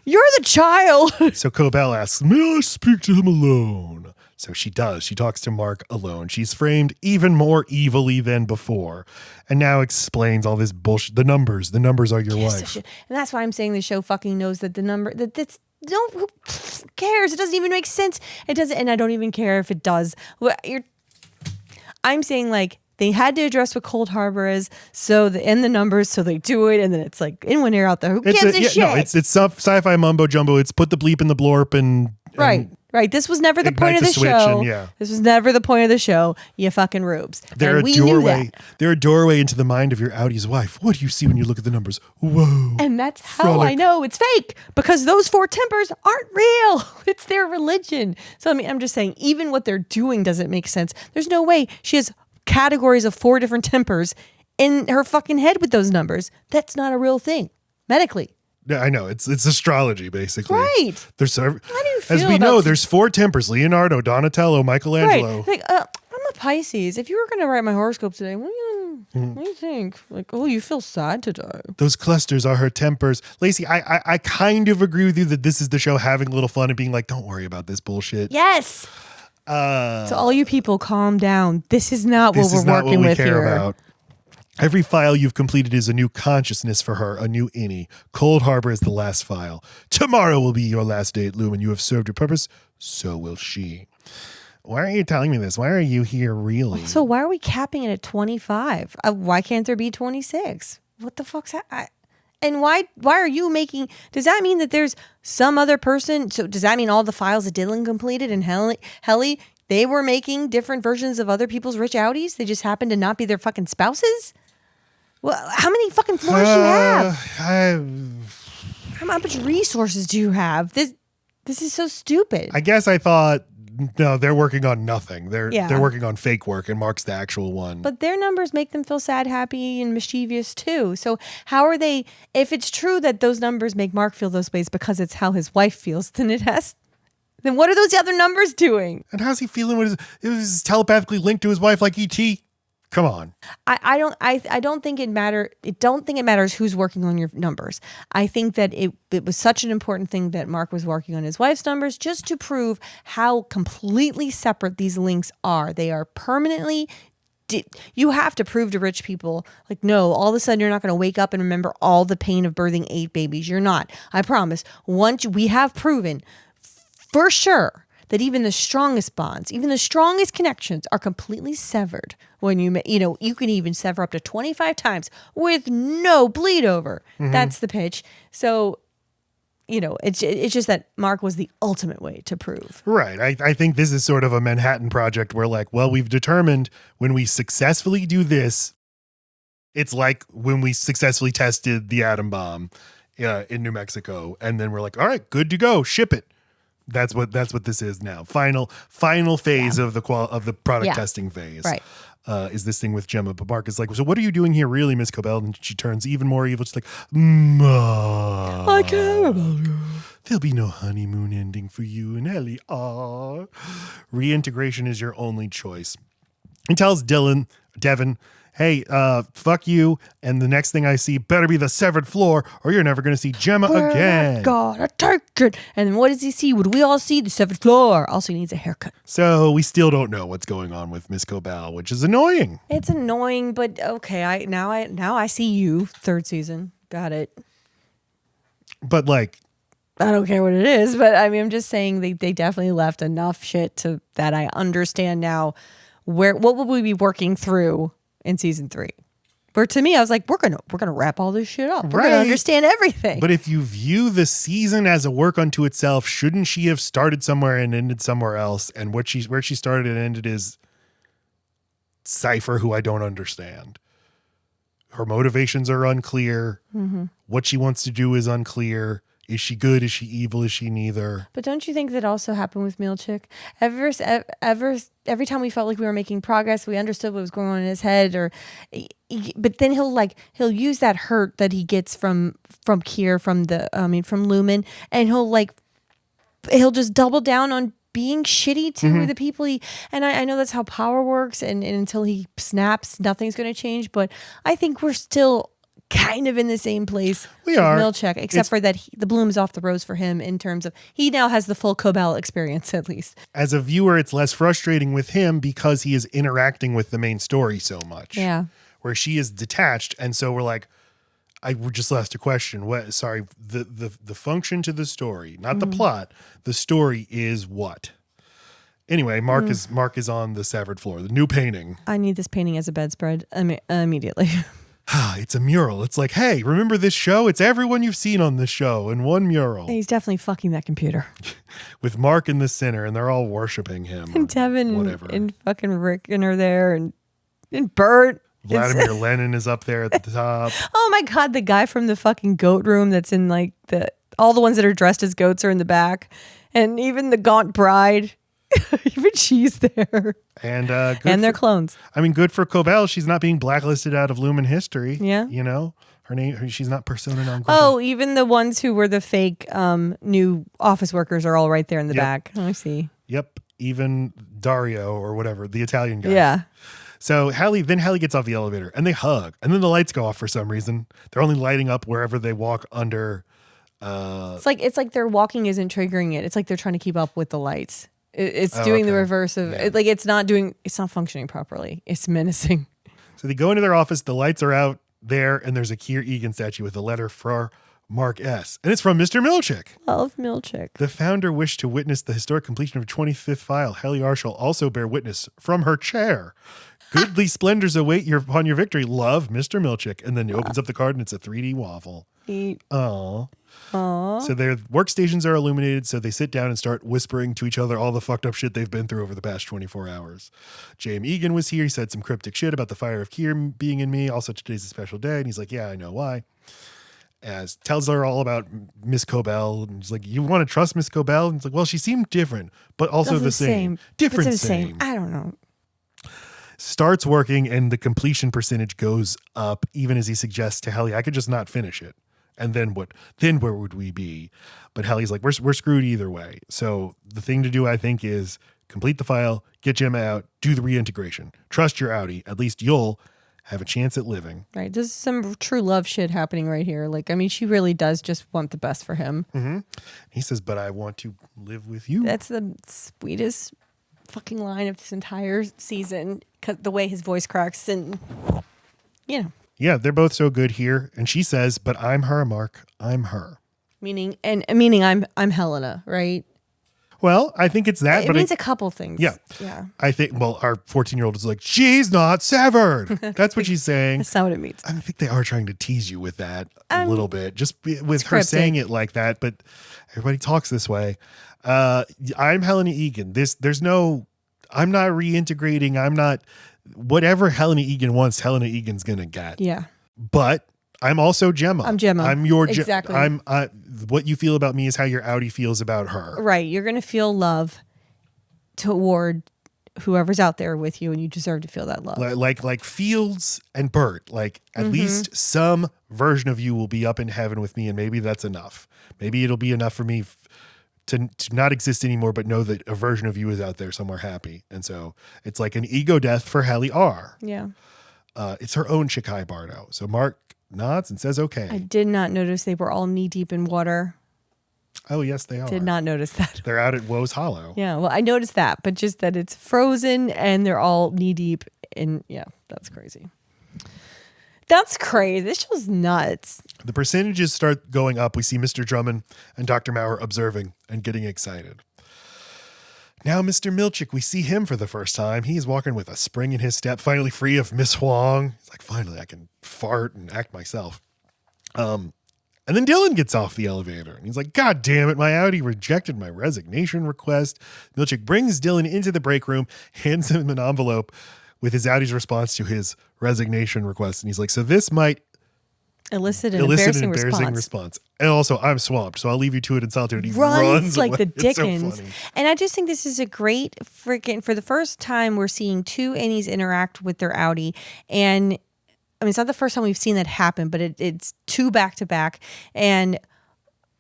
You're the child. So Cobell asks, may I speak to him alone? So she does. She talks to Mark alone. She's framed even more evilly than before, and now explains all this bullshit. The numbers are your wife. And that's why I'm saying the show fucking knows that the number that's who cares? It doesn't even make sense. It doesn't, and I don't even care if it does. I'm saying like they had to address what Cold Harbor is, so the numbers, so they do it, and then it's like in one ear out there. Who gives a shit? No, it's sci-fi mumbo jumbo. It's put the bleep in the blorp and Right. This was never the point of the show. This was never the point of the show. You fucking rubes. They're a doorway into the mind of your outie's wife. What do you see when you look at the numbers? Whoa. And that's how I know it's fake, because those 4 tempers aren't real. It's their religion. So I mean, I'm just saying, even what they're doing doesn't make sense. There's no way she has categories of 4 different tempers in her fucking head with those numbers. That's not a real thing medically. Yeah, I know. It's astrology, basically. Right. There's How do you feel as we know, there's 4 tempers: Leonardo, Donatello, Michelangelo. Right. Like, I'm a Pisces. If you were going to write my horoscope today, what do you think? Like, oh, you feel sad today. Those clusters are her tempers. Laci, I kind of agree with you that this is the show having a little fun and being like, don't worry about this bullshit. Yes. So all you people, calm down. This is not what we're working with here. About. Every file you've completed is a new consciousness for her, a new innie. Cold Harbor is the last file. Tomorrow will be your last day at Lumon. You have served your purpose, so will she. Why are you telling me this? Why are you here, really? So why are we capping it at 25? Why can't there be 26? What the fuck's that? And why are you making... Does that mean that there's some other person? So does that mean all the files that Dylan completed and Helly, they were making different versions of other people's rich outies? They just happened to not be their fucking spouses? Well, how many fucking floors do you have? How much resources do you have? This is so stupid. I guess I thought no, they're working on nothing. They're Yeah. working on fake work, and Mark's the actual one. But their numbers make them feel sad, happy, and mischievous too. So how are they? If it's true that those numbers make Mark feel those ways because it's how his wife feels, then then what are those other numbers doing? And how's he feeling? It was telepathically linked to his wife like E.T.? Come on. I don't think it matter. I don't think it matters who's working on your numbers. I think that it was such an important thing that Mark was working on his wife's numbers just to prove how completely separate these links are. They are permanently. You have to prove to rich people, like, no, all of a sudden you're not going to wake up and remember all the pain of birthing 8 babies. You're not. I promise. Once we have proven for sure that even the strongest bonds, even the strongest connections are completely severed when you can even sever up to 25 times with no bleed over. Mm-hmm. That's the pitch. So, it's just that Mark was the ultimate way to prove. Right. I think this is sort of a Manhattan Project where, like, well, we've determined when we successfully do this, it's like when we successfully tested the atom bomb in New Mexico. And then we're like, all right, good to go. Ship it. That's what this is now. Final phase of the product testing phase. Right. Is this thing with Gemma. But Mark is like, so what are you doing here really, Miss Cobell? And she turns even more evil. She's like, I care about you. There'll be no honeymoon ending for you and Laci R. Reintegration is your only choice. He tells Devin, hey, fuck you. And the next thing I see better be the severed floor or you're never going to see Gemma again. Gotta take it. And then what does he see? What do we all see? The severed floor. Also, he needs a haircut. So we still don't know what's going on with Miss Cobell, which is annoying. It's annoying, but okay. Now I see you. 3rd season. Got it. But like, I don't care what it is, but I mean, I'm just saying they definitely left enough shit to that I understand now. What will we be working through in season 3? Where to me, I was like, we're gonna wrap all this shit up. We're gonna understand everything. But if you view the season as a work unto itself, shouldn't she have started somewhere and ended somewhere else? And where she started and ended is Cypher, who I don't understand. Her motivations are unclear. Mm-hmm. What she wants to do is unclear. Is she good? Is she evil? Is she neither? But don't you think that also happened with Milchick? Every time we felt like we were making progress, we understood what was going on in his head, but then he'll use that hurt that he gets from Kier, from Lumon, and he'll just double down on being shitty to the people and I know that's how power works, and until he snaps, nothing's going to change. But I think we're still kind of in the same place we are. Milchick, except for that the bloom's off the rose for him in terms of he now has the full Cobell experience, at least. As a viewer, it's less frustrating with him because he is interacting with the main story so much. Yeah. Where she is detached. And so we're like, I just asked a question. The function to the story, not the plot, the story is what? Anyway, Mark is on the severed floor, the new painting. I need this painting as a bedspread immediately. It's a mural. It's like, hey, remember this show? It's everyone you've seen on this show in one mural. He's definitely fucking that computer. With Mark in the center, and they're all worshiping him. And Devin and fucking Rick are there, and Bert. Vladimir Lenin is up there at the top. Oh my God, the guy from the fucking goat room that's in like all the ones that are dressed as goats are in the back. And even the gaunt bride. Even she's there. And they're clones. I mean, good for Cobell. She's not being blacklisted out of Lumon history. Yeah. You know, her name, she's not persona non grata. Oh, even the ones who were the fake new office workers are all right there in the back. I see. Yep. Even Dario or whatever, the Italian guy. Yeah. So Hallie gets off the elevator and they hug. And then the lights go off for some reason. They're only lighting up wherever they walk under. It's like their walking isn't triggering it. It's like they're trying to keep up with the lights. It's doing the reverse of it's not functioning properly. It's menacing. So they go into their office. The lights are out there, and there's a Kier Egan statue with a letter for Mark S. And it's from Mr. Milchick. Love Milchick. The founder wished to witness the historic completion of 25th file. Laci R shall also bear witness from her chair. Goodly splendors await upon your victory. Love, Mr. Milchick. And then he opens up the card, and it's a 3D waffle. Aww. So their workstations are illuminated, so they sit down and start whispering to each other all the fucked up shit they've been through over the past 24 hours. J.M. Egan was here. He said some cryptic shit about the fire of Kier being in me. Also, today's a special day. And he's like, yeah, I know why. as tells her all about Miss Cobell. And she's like, you want to trust Miss Cobell? And it's like, well, she seemed different, but also the same. Different, same. I don't know. Starts working and the completion percentage goes up, even as he suggests to Helly, I could just not finish it. And then what? Then where would we be? But Helly's like, we're screwed either way. So the thing to do, I think, is complete the file, get Gemma out, do the reintegration. Trust your outie. At least you'll have a chance at living. Right. There's some true love shit happening right here. Like, I mean, she really does just want the best for him. Mm-hmm. He says, but I want to live with you. That's the sweetest fucking line of this entire season. 'Cause the way his voice cracks and, you know. Yeah, they're both so good here. And she says, but I'm her, Mark. I'm her. Meaning I'm Helena, right? Well, I think it's that. It means a couple things. Yeah. Yeah. I think, well, our 14-year-old is like, she's not severed. That's what she's saying. That's not what it means. I think they are trying to tease you with that a little bit, just with her scripted. saying it like that. But everybody talks this way. I'm Helena Egan. I'm not reintegrating. I'm not, whatever Helena Egan wants, Helena Egan's going to get. Yeah. But I'm also Gemma. I'm Gemma. I'm your exactly. What you feel about me is how your outie feels about her. Right. You're going to feel love toward whoever's out there with you, and you deserve to feel that love. Like Fields and Bert, like at least some version of you will be up in heaven with me, and maybe that's enough. Maybe it'll be enough for me to not exist anymore, but know that a version of you is out there somewhere happy. And so it's like an ego death for Laci R. Yeah. It's her own Chikai Bardo. So Mark nods and says, okay. I did not notice they were all knee deep in water. Oh, yes, they are. Did not notice that. They're out at Woe's Hollow. Yeah, well, I noticed that, but just that it's frozen and they're all knee deep in, yeah, that's crazy. That's crazy. This show's nuts. The percentages start going up. We see Mr. Drummond and Dr. Maurer observing and getting excited. Now, Mr. Milchick, we see him for the first time. He's walking with a spring in his step, finally free of Miss Huang. He's like, finally, I can fart and act myself. And then Dylan gets off the elevator and he's like, God damn it, my outie rejected my resignation request. Milchick brings Dylan into the break room, hands him an envelope with his outie's response to his resignation request. And he's like, so this might elicit an embarrassing response. And also, I'm swamped, so I'll leave you to it in solitude. He runs like away. the Dickens. So and I just think this is a great freaking, for the first time, we're seeing two Annies interact with their outie. And I mean, it's not the first time we've seen that happen, but it's two back to back. And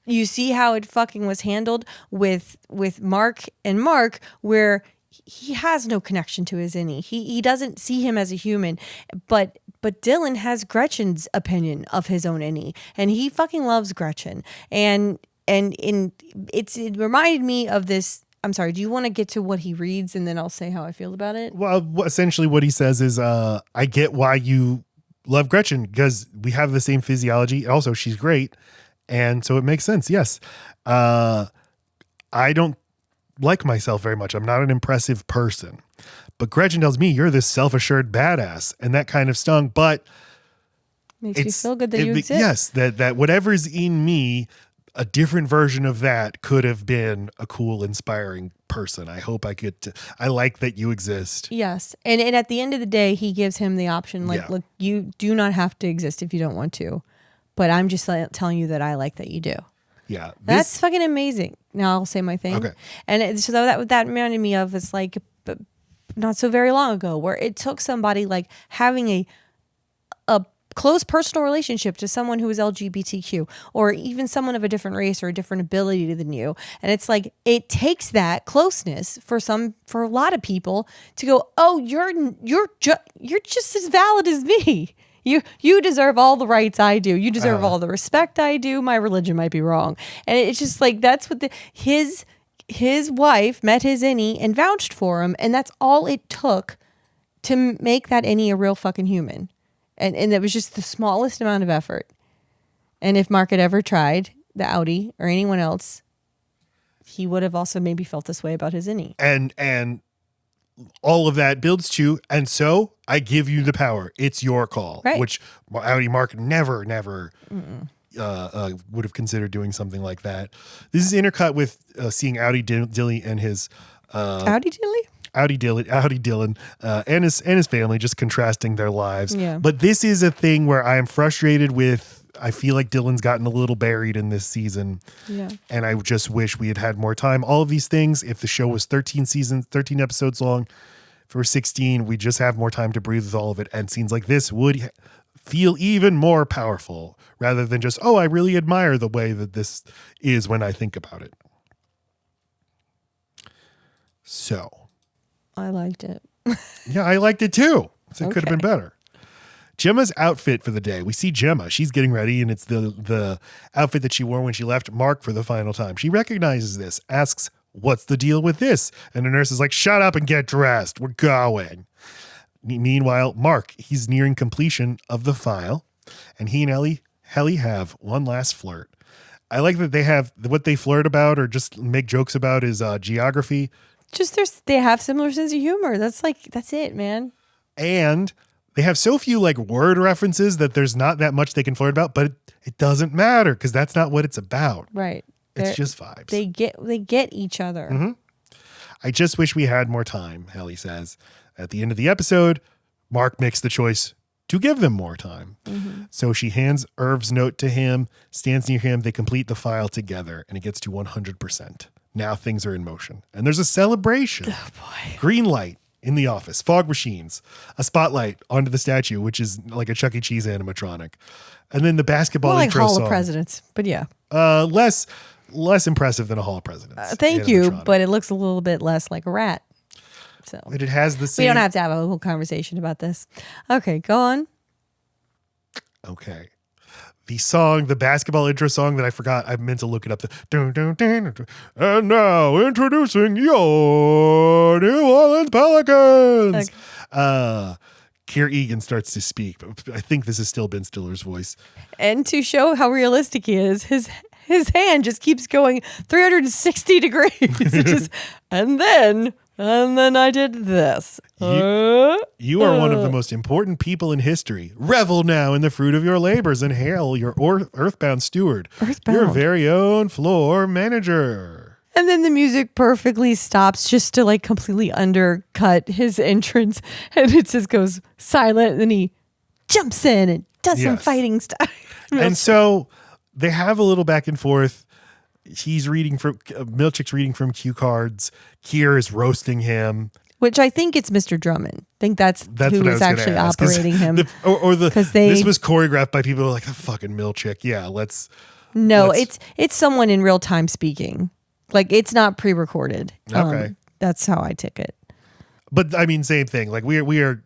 you see how it fucking was handled with Mark and Mark, where he has no connection to his innie. He doesn't see him as a human, but Dylan has Gretchen's opinion of his own innie, and he fucking loves Gretchen. And it reminded me of this. I'm sorry. Do you want to get to what he reads, and then I'll say how I feel about it? Well, essentially what he says is, I get why you love Gretchen, because we have the same physiology. Also, she's great. And so it makes sense. Yes. I don't like myself very much. I'm not an impressive person, but Gretchen tells me you're this self-assured badass, and that kind of stung, but makes you feel good that you exist. Yes. That whatever's in me, a different version of that could have been a cool, inspiring person. I hope I like that you exist. Yes. And at the end of the day, he gives him the option, like, look, you do not have to exist if you don't want to, but I'm just telling you that I like that you do. Yeah. That's fucking amazing. Now I'll say my thing. Okay. And so that reminded me of, it's like not so very long ago, where it took somebody like having a close personal relationship to someone who is LGBTQ, or even someone of a different race or a different ability than you. And it's like, it takes that closeness for a lot of people to go, oh, you're just as valid as me. You deserve all the rights I do. You deserve all the respect I do. My religion might be wrong. And it's just like, that's what his wife met his innie and vouched for him. And that's all it took to make that innie a real fucking human. And it was just the smallest amount of effort. And if Mark had ever tried, the outie or anyone else, he would have also maybe felt this way about his innie. And all of that builds to, and so I give you the power. It's your call, right. Which outie Mark never would have considered doing something like that. This is intercut with seeing outie Dilly and his outie Dilly? Outie Dylan and his family, just contrasting their lives. Yeah. But this is a thing where I am frustrated with I feel like Dylan's gotten a little buried in this season. Yeah. And I just wish we had had more time. All of these things, if the show was 13 episodes long, for 16, we just have more time to breathe with all of it. And scenes like this would feel even more powerful rather than just, oh, I really admire the way that this is when I think about it. So. I liked it. Yeah, I liked it too. So it Okay. could have been better. Gemma's outfit for the day. We see Gemma. She's getting ready, and it's the outfit that she wore when she left Mark for the final time. She recognizes this, asks, what's the deal with this? And the nurse is like, shut up and get dressed. We're going. Meanwhile, Mark, he's nearing completion of the file, and he and Helly have one last flirt. I like that they have what they flirt about or just make jokes about is geography. They have similar sense of humor. That's it, man. And they have so few like word references that there's not that much they can flirt about, but it doesn't matter because that's not what it's about. Right. It's just vibes. They get each other. Mm-hmm. I just wish we had more time, Helly says. At the end of the episode, Mark makes the choice to give them more time. Mm-hmm. So she hands Irv's note to him, stands near him. They complete the file together, and it gets to 100%. Now things are in motion. And there's a celebration. Oh, boy. Green light in the office, fog machines, a spotlight onto the statue, which is like a Chuck E. Cheese animatronic. And then the basketball More like intro Hall song. of Presidents, but yeah. Less impressive than a Hall of Presidents. Thank you, animatronic. but it looks a little bit less like a rat. So But it has the same. we don't have to have a whole conversation about this. Okay, go on. Okay. The song, the basketball intro song that I forgot, I meant to look it up. Dun, dun, dun, dun, dun. And now introducing your New Orleans Pelicans. Okay. Keir Egan starts to speak. I think this is still Ben Stiller's voice. And to show how realistic he is, his hand just keeps going 360 degrees. and then I did this. You are one of the most important people in history. Revel now in the fruit of your labors and hail your earthbound steward, your very own floor manager. And then the music perfectly stops just to like completely undercut his entrance. And it just goes silent. And then he jumps in and does some fighting stuff. And so they have a little back and forth. He's reading from Milchick's reading from cue cards. Keir is roasting him. Which I think it's Mr. Drummond. I think that's who is actually ask, operating him. This was choreographed by people who are like, the fucking Milchick. Yeah, it's someone in real time speaking. Like it's not pre-recorded. Okay. That's how I took it. But I mean, same thing. Like we are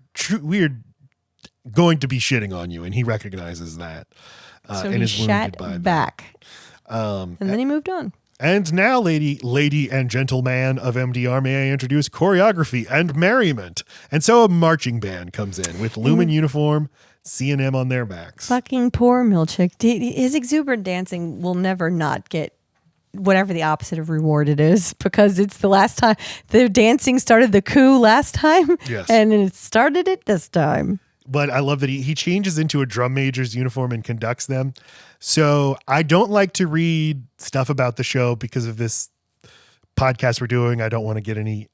going to be shitting on you, and he recognizes that. So and he is shat wounded by back. And then he moved on. And now, lady and gentleman of MDR, may I introduce choreography and merriment. And so a marching band comes in with Lumon uniform, C&M on their backs. Fucking poor Milchick. His exuberant dancing will never not get whatever the opposite of reward it is, because it's the last time the dancing started the coup last time. Yes. And it started it this time. But I love that he changes into a drum major's uniform and conducts them. So I don't like to read stuff about the show because of this podcast we're doing. I don't want to get any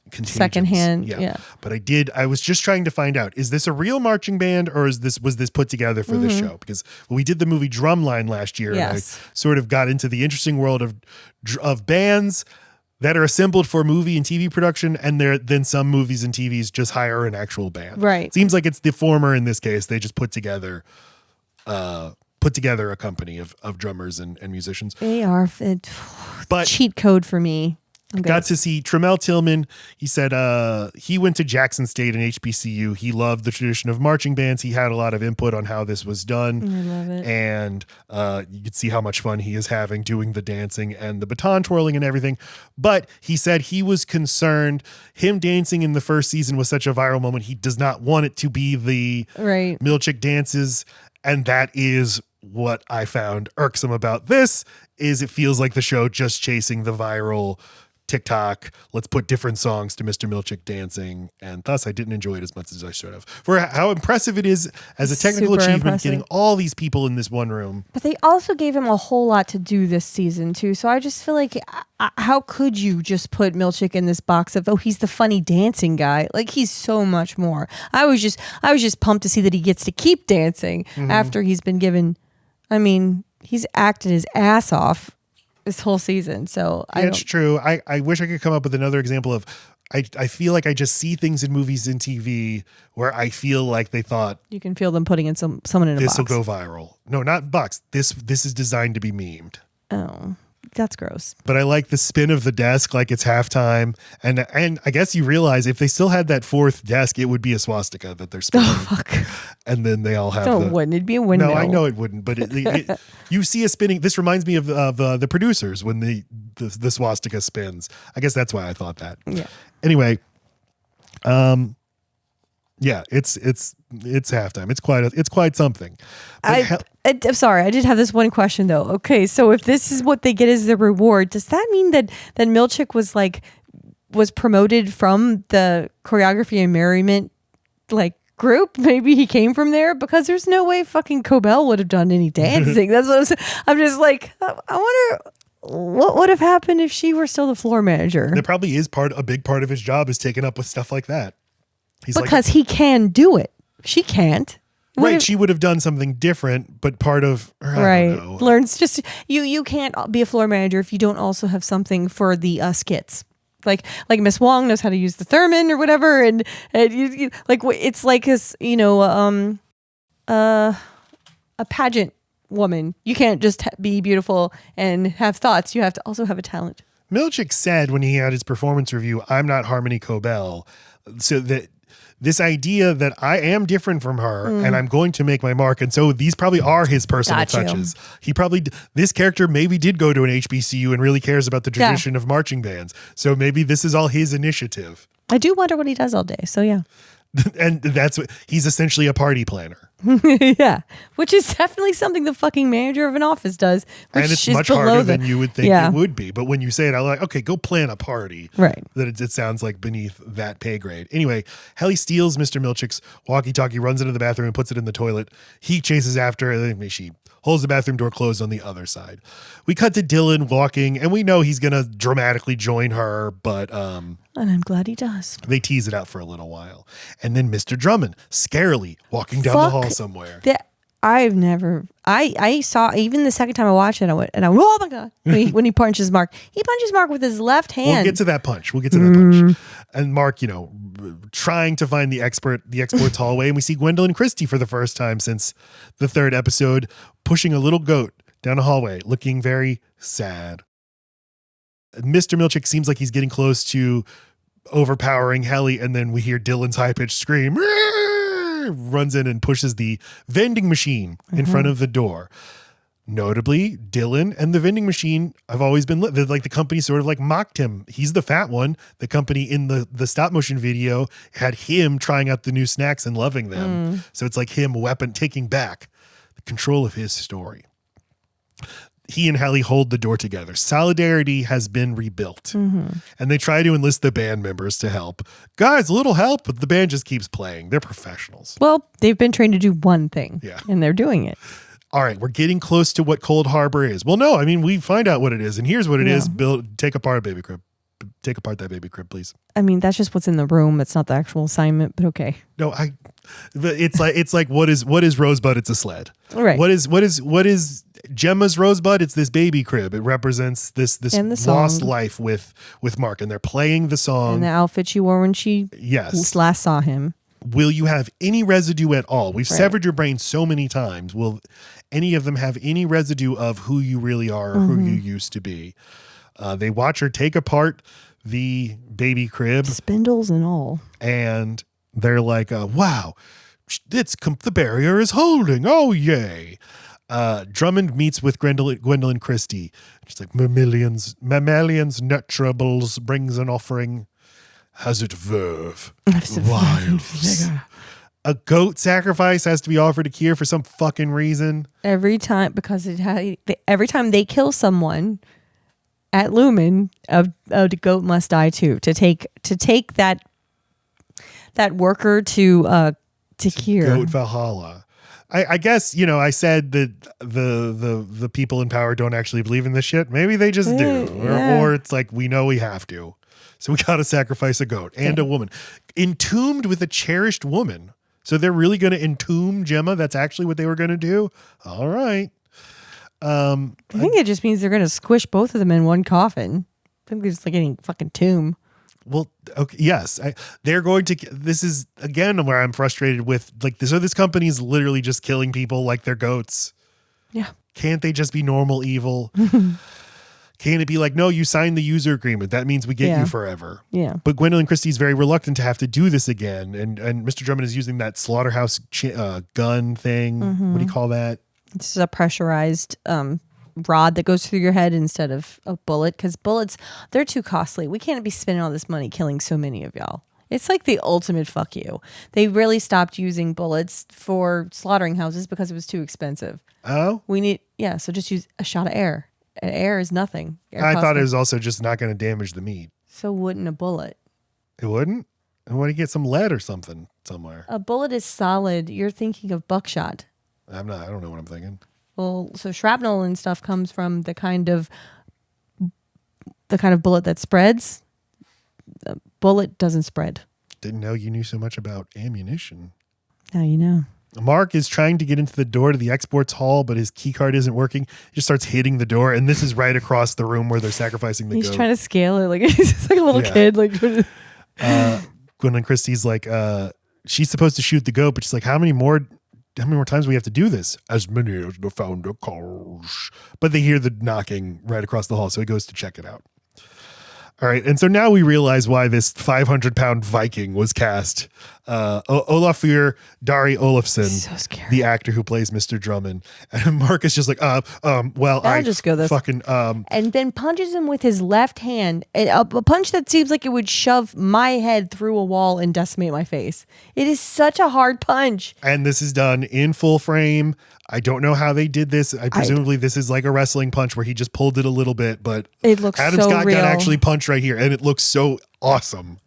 contagions. Secondhand. Yeah. But I was just trying to find out, is this a real marching band or was this put together for this show? Because we did the movie Drumline last year. Yes. And I sort of got into the interesting world of bands that are assembled for movie and TV production, and then some movies and TVs just hire an actual band. Right. Seems like it's the former in this case. They just put together a company of drummers and musicians. They are cheat code for me. Got to see Tramell Tillman. He said he went to Jackson State and HBCU. He loved the tradition of marching bands. He had a lot of input on how this was done. I love it. And you could see how much fun he is having doing the dancing and the baton twirling and everything. But he said he was concerned. Him dancing in the first season was such a viral moment. He does not want it to be the Milchick dances. And that is what I found irksome about this, is it feels like the show just chasing the viral TikTok, let's put different songs to Mr. Milchick dancing, and thus I didn't enjoy it as much as I should have. For how impressive it is as a technical Super achievement, impressive. getting all these people in this one room. But they also gave him a whole lot to do this season too. So I just feel like, how could you just put Milchick in this box of, oh, he's the funny dancing guy? Like, he's so much more. I was just pumped to see that he gets to keep dancing after he's been given I mean, he's acted his ass off this whole season. So it's true. I wish I could come up with another example of, I feel like I just see things in movies and TV where I feel like they thought you can feel them putting in someone in a box. This will go viral. No, not box. This is designed to be memed. Oh, that's gross. But I like the spin of the desk like it's halftime. And I guess you realize if they still had that fourth desk, it would be a swastika that they're spinning. Oh, fuck. And then they all have No, it wouldn't. It'd be a windmill. No, I know it wouldn't. But you see a spinning. This reminds me of the producers when the swastika spins. I guess that's why I thought that. Yeah. Anyway, yeah, it's halftime. It's quite something. I'm sorry, I did have this one question though. Okay, so if this is what they get as the reward, does that mean that Milchick was promoted from the choreography and merriment group? Maybe he came from there, because there's no way fucking Cobell would have done any dancing. That's what I'm saying. I'm just like, I wonder what would have happened if she were still the floor manager. That probably is a big part of his job is taken up with stuff like that. Because he can do it. She can't. Right, she would have done something different, but part of her, I don't know. Learns just you can't be a floor manager if you don't also have something for the skits. Like Miss Wong knows how to use the theremin or whatever, and you, it's like this, a pageant woman. You can't just be beautiful and have thoughts. You have to also have a talent. Milchick said when he had his performance review, "I'm not Harmony Cobell," so that. This idea that I am different from her and I'm going to make my mark. And so these probably are his personal touches. He probably, this character maybe did go to an HBCU and really cares about the tradition of marching bands. So maybe this is all his initiative. I do wonder what he does all day. So yeah. And that's what he's essentially a party planner. Yeah. Which is definitely something the fucking manager of an office does. And it's much harder than you would think it would be. But when you say it, I'm like, okay, go plan a party. Right. That it sounds like beneath that pay grade. Anyway, Helly steals Mr. Milchick's walkie-talkie, runs into the bathroom and puts it in the toilet. He chases after her. She holds the bathroom door closed on the other side. We cut to Dylan walking, and we know he's going to dramatically join her, but... and I'm glad he does. They tease it out for a little while. And then Mr. Drummond, scarily, walking down the hall somewhere. I saw, even the second time I watched it, I went, oh my God, when he punches Mark. He punches Mark with his left hand. We'll get to that punch. And Mark, trying to find the export's hallway. And we see Gwendolyn Christie for the first time since the third episode, pushing a little goat down a hallway, looking very sad. Mr. Milchick seems like he's getting close to overpowering Helly, and then we hear Dylan's high-pitched scream. Runs in and pushes the vending machine in front of the door. Notably, Dylan and the vending machine have always been like the company sort of mocked him. He's the fat one. The company in the stop motion video had him trying out the new snacks and loving them. So it's like him taking back the control of his story. He and Helly hold the door together. Solidarity has been rebuilt. And they try to enlist the band members to help. Guys, a little help, but the band just keeps playing. They're professionals. Well, they've been trained to do one thing. Yeah. And they're doing it. All right, we're getting close to what Cold Harbor is. Well, no, I mean, we find out what it is. And here's what it is. Take apart that baby crib, please. I mean, that's just what's in the room. It's not the actual assignment, but okay. No, it's like what is Rosebud? It's a sled. Right. What is Gemma's Rosebud? It's this baby crib. It represents this lost life with Mark, and they're playing the song. And the outfit she wore when she last saw him. Will you have any residue at all? We've severed your brain so many times. Will any of them have any residue of who you really are or who you used to be? They watch her take apart the baby crib. Spindles and all. And they're like, wow, the barrier is holding. Oh, yay. Drummond meets with Gwendolyn Christie. She's like, mammalians, naturables brings an offering. Has it verve? Wiles. A goat sacrifice has to be offered to Kier for some fucking reason. Every time, because every time they kill someone at Lumon, a goat must die too. To take that worker to Kier. Goat Valhalla. I guess, I said that the people in power don't actually believe in this shit. Maybe they just do. Or it's like, we know we have to. So we got to sacrifice a goat and a woman. Entombed with a cherished woman. So they're really going to entomb Gemma? That's actually what they were going to do? All right. I think it just means they're going to squish both of them in one coffin. I think they're just like getting fucking tomb. Well, okay, yes, they're going to. This is again where I'm frustrated with like this. So this company is literally just killing people like they're goats. Yeah. Can't they just be normal evil? Can't it be like, no, you signed the user agreement. That means we get you forever. Yeah. But Gwendolyn Christie's very reluctant to have to do this again. And Mr. Drummond is using that slaughterhouse gun thing. What do you call that? It's a pressurized rod that goes through your head instead of a bullet. Because bullets, they're too costly. We can't be spending all this money killing so many of y'all. It's like the ultimate fuck you. They really stopped using bullets for slaughtering houses because it was too expensive. Oh? So just use a shot of air. Air is nothing. I thought it was also just not going to damage the meat. So wouldn't a bullet? It wouldn't? And why do you get some lead or something somewhere? A bullet is solid. You're thinking of buckshot. I don't know what I'm thinking. Well, so shrapnel and stuff comes from the kind of bullet that spreads. The bullet doesn't spread. Didn't know you knew so much about ammunition. Now you know. Mark is trying to get into the door to the exports hall, but his key card isn't working. He just starts hitting the door, and this is right across the room where they're sacrificing the goat. He's trying to scale it like he's just like a little kid. Like, Gwendolyn Christie's like, she's supposed to shoot the goat, but she's like, how many more times do we have to do this? As many as the founder calls. But they hear the knocking right across the hall, so he goes to check it out. All right, and so now we realize why this 500-pound Viking was cast. Olafur Dari Olafsson, so scary. The actor who plays Mr. Drummond. And Mark is just like, I'll just go this. Fucking, and then punches him with his left hand. A punch that seems like it would shove my head through a wall and decimate my face. It is such a hard punch. And this is done in full frame. I don't know how they did this. Presumably this is like a wrestling punch where he just pulled it a little bit, but it looks Adam so Scott real. got actually punched right here, and it looks so awesome.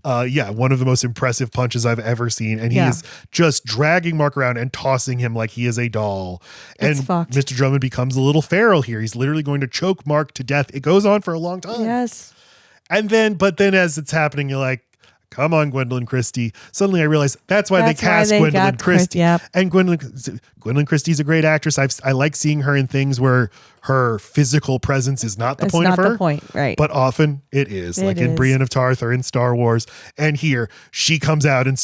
One of the most impressive punches I've ever seen, and he is just dragging Mark around and tossing him like he is a doll. And Mr. Drummond becomes a little feral here. He's literally going to choke Mark to death. It goes on for a long time. Yes. But then as it's happening, you're like, come on, Gwendolyn Christie. Suddenly I realized that's why they cast Gwendolyn Christie. Yep. And Gwendolyn Christie's a great actress. I like seeing her in things where her physical presence is not the point of her. The point, right. But often it is. In Brienne of Tarth or in Star Wars. And here she comes out and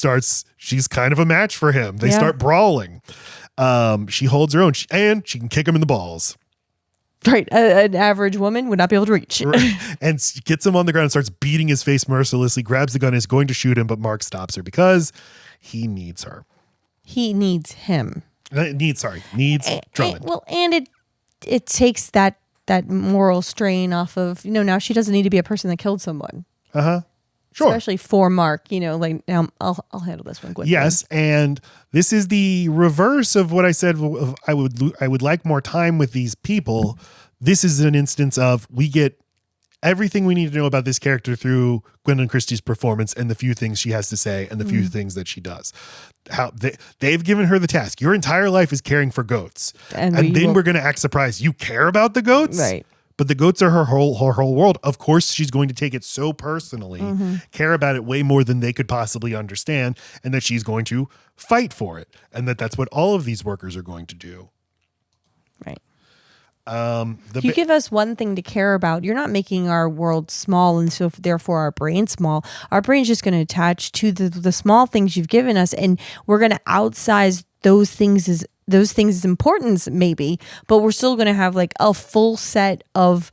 she's kind of a match for him. They start brawling. She holds her own and she can kick him in the balls. Right. An average woman would not be able to reach. Right. And gets him on the ground and starts beating his face mercilessly, grabs the gun, is going to shoot him, but Mark stops her because he needs her. He needs him. Needs Drummond. And it takes that moral strain off of, now she doesn't need to be a person that killed someone. Uh-huh. Sure. Especially for Mark, like now I'll handle this one quickly. Yes, and this is the reverse of what I said. I would like more time with these people. This is an instance of we get everything we need to know about this character through Gwendolyn Christie's performance and the few things she has to say and the few things that she does. How they've given her the task. Your entire life is caring for goats, and then we're going to act surprised. You care about the goats, right? But the goats are her whole world. Of course, she's going to take it so personally, care about it way more than they could possibly understand, and that she's going to fight for it, and that's what all of these workers are going to do. Right. You give us one thing to care about. You're not making our world small, and so therefore our brain small. Our brain's just going to attach to the small things you've given us, and we're going to outsize those things as importance, maybe, but we're still going to have like a full set of